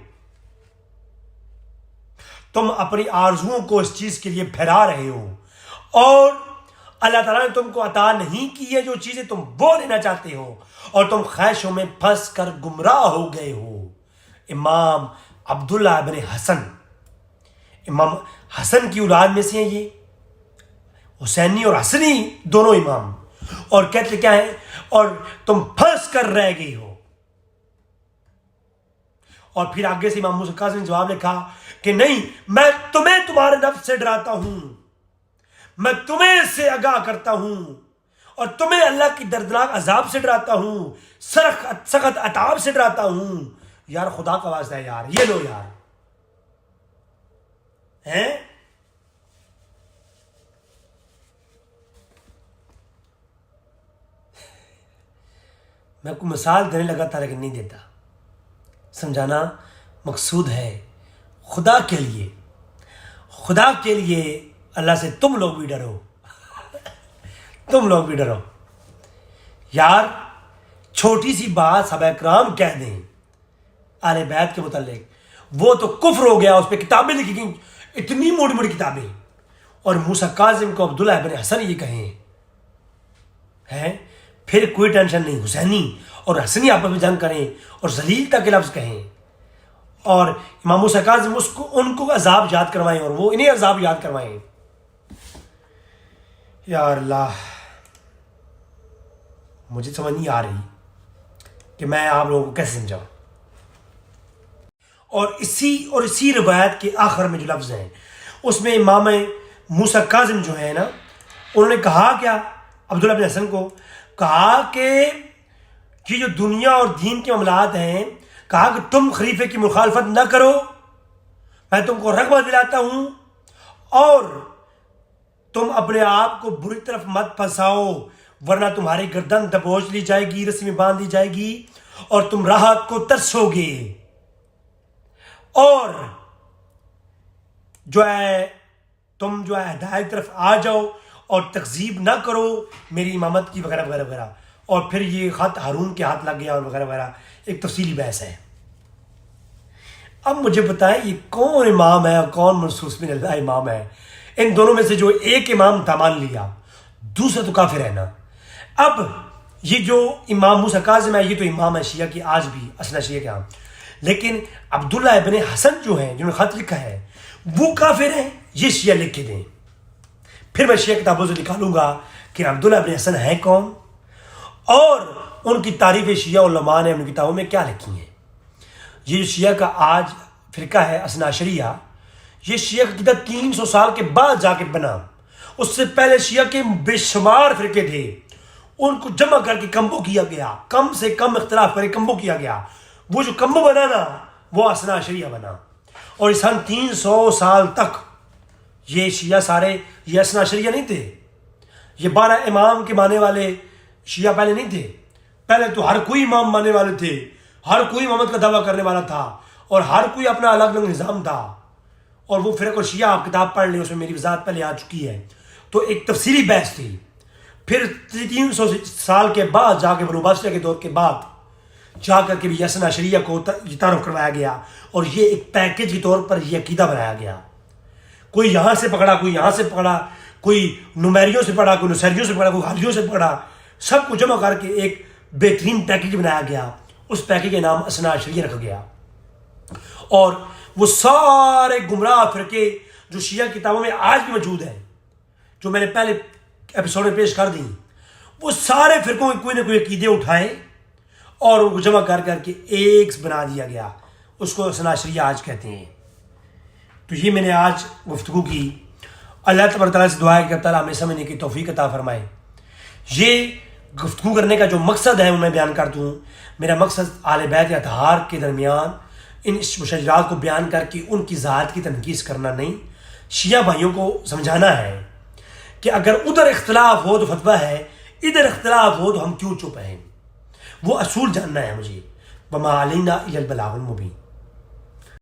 تم اپنی آرزوؤں کو اس چیز کے لیے پھیلا رہے ہو، اور اللہ تعالیٰ نے تم کو عطا نہیں کی ہے جو چیزیں تم وہ لینا چاہتے ہو، اور تم خواہشوں میں پھنس کر گمراہ ہو گئے ہو۔ امام عبداللہ ابن حسن، امام حسن کی اولاد میں سے ہیں یہ حسینی اور حسنی دونوں امام، اور کہتے کیا ہیں، اور تم پھنس کر رہ گئی ہو۔ اور پھر آگے سے امام موسیٰ کاظم نے جواب لکھا کہ نہیں، میں تمہیں تمہارے نفس سے ڈراتا ہوں، میں تمہیں اس سے آگاہ کرتا ہوں، اور تمہیں اللہ کی دردناک عذاب سے ڈراتا ہوں، سخت عذاب سے ڈراتا ہوں۔ یار خدا کا واسطہ ہے یار، یہ لو یار ہیں۔ میں کوئی مثال دینے لگا تھا لیکن نہیں دیتا، سمجھانا مقصود ہے۔ خدا کے لیے اللہ سے تم لوگ بھی ڈرو، تم لوگ بھی ڈرو یار۔ چھوٹی سی بات صحابہ کرام کہہ دیں اہل بیت کے متعلق، وہ تو کفر ہو گیا، اس پہ کتابیں لکھی گئیں، اتنی موٹی موٹی کتابیں، اور موسیٰ کاظم کو عبداللہ ابن حسن یہ کہیں ہیں، پھر کوئی ٹینشن نہیں، حسینی اور حسنی آپس میں جنگ کریں اور ذلیل تک کے لفظ کہیں، اور امام موسیٰ کاظم ان کو عذاب یاد کروائیں اور وہ انہیں عذاب یاد کروائیں۔ یا اللہ، مجھے سمجھ نہیں آ رہی کہ میں آپ لوگوں کو کیسے سمجھاؤں۔ اور اسی روایت کے آخر میں جو لفظ ہیں اس میں امام موسیٰ کاظم جو ہے نا، انہوں نے کہا کیا، عبداللہ بن حسن کو کہا کہ یہ جو دنیا اور دین کے معاملات ہیں، کہا کہ تم خلیفے کی مخالفت نہ کرو، میں تم کو رغبت دلاتا ہوں، اور تم اپنے آپ کو بری طرف مت پھنساؤ، ورنہ تمہاری گردن دبوچ لی جائے گی، رسی میں باندھ لی جائے گی، اور تم راحت کو ترسو گے، اور تم ہدایت کی طرف آ جاؤ اور تکذیب نہ کرو میری امامت کی، وغیرہ وغیرہ وغیرہ۔ اور پھر یہ خط ہارون کے ہاتھ لگ گیا اور وغیرہ وغیرہ، ایک تفصیلی بحث ہے۔ اب مجھے بتائیں یہ کون امام ہے اور کون منصوص بن اللہ امام ہے؟ ان دونوں میں سے جو ایک امام تھا مان لیا، دوسرا تو کافر ہے نا۔ اب یہ جو امام موسیٰ کاظم ہے یہ تو امام ہے شیعہ کی، آج بھی اسنا شیعہ کے ہاں، لیکن عبداللہ ابن حسن جو ہیں جنہوں نے خط لکھا ہے وہ کافر ہیں، یہ شیعہ لکھ کے دیں، پھر میں شیعہ کتابوں سے نکالوں گا کہ عبداللہ ابن حسن ہے کون، اور ان کی تعریف شیعہ علماء نے ان کتابوں میں کیا لکھی ہیں۔ یہ جو شیعہ کا آج فرقہ ہے اثنا عشریہ، یہ شیعہ کا قدرت 300 سال کے بعد جا کے بنا، اس سے پہلے شیعہ کے بے شمار فرقے تھے، ان کو جمع کر کے کمبو کیا گیا، کم سے کم اختلاف کرے کمبو کیا گیا، وہ جو کمبو بنا نا وہ اثنا عشریہ بنا، اور اس 300 سال تک یہ شیعہ سارے یہ اثنا عشریہ نہیں تھے، یہ 12 امام کے ماننے والے شیعہ پہلے نہیں تھے، پہلے تو ہر کوئی امام ماننے والے تھے، ہر کوئی امامت کا دعویٰ کرنے والا تھا، اور ہر کوئی اپنا الگ الگ نظام تھا، اور وہ فرق اور شیعہ آپ کتاب پڑھ لیں، اس میں میری وضاحت پہلے آ چکی ہے، تو ایک تفصیلی بحث تھی۔ پھر 300 سال کے بعد جا کے بنو بادشاہ کے دور کے بعد جا کر کے بھی اثنا عشریہ کو تعارف کروایا گیا، اور یہ ایک پیکج کے طور پر یہ عقیدہ بنایا گیا، کوئی یہاں سے پکڑا، کوئی یہاں سے پکڑا، کوئی نمیریوں سے پکڑا، کوئی نصیریوں سے پکڑا، کوئی حالیوں سے پکڑا، سب کو جمع کر کے ایک بہترین پیکج بنایا گیا، اس پیکج کا نام اثنا عشریہ رکھا گیا، اور وہ سارے گمراہ فرقے جو شیعہ کتابوں میں آج بھی موجود ہیں، جو میں نے پہلے ایپیسوڈ میں پیش کر دی، وہ سارے فرقوں کے کوئی نہ کوئی عقیدے اٹھائے اور ان کو جمع کر کر کے ایک بنا دیا گیا، اس کو اثنا عشریہ آج کہتے ہیں۔ تو یہ میں نے آج گفتگو کی، اللہ تبارک تعالیٰ سے دعا ہے کہ اللہ تعالیٰ ہمیں سمجھنے کی توفیق عطا فرمائے۔ یہ گفتگو کرنے کا جو مقصد ہے وہ میں بیان کر دوں، میرا مقصد اہل بیت اطہار کے درمیان ان مشاجرات کو بیان کر کے ان کی ذات کی تنقیص کرنا نہیں، شیعہ بھائیوں کو سمجھانا ہے کہ اگر ادھر اختلاف ہو تو فتویٰ ہے، ادھر اختلاف ہو تو ہم کیوں چپ ہیں، وہ اصول جاننا ہے مجھے۔ وما علینا الا البلاغ المبین۔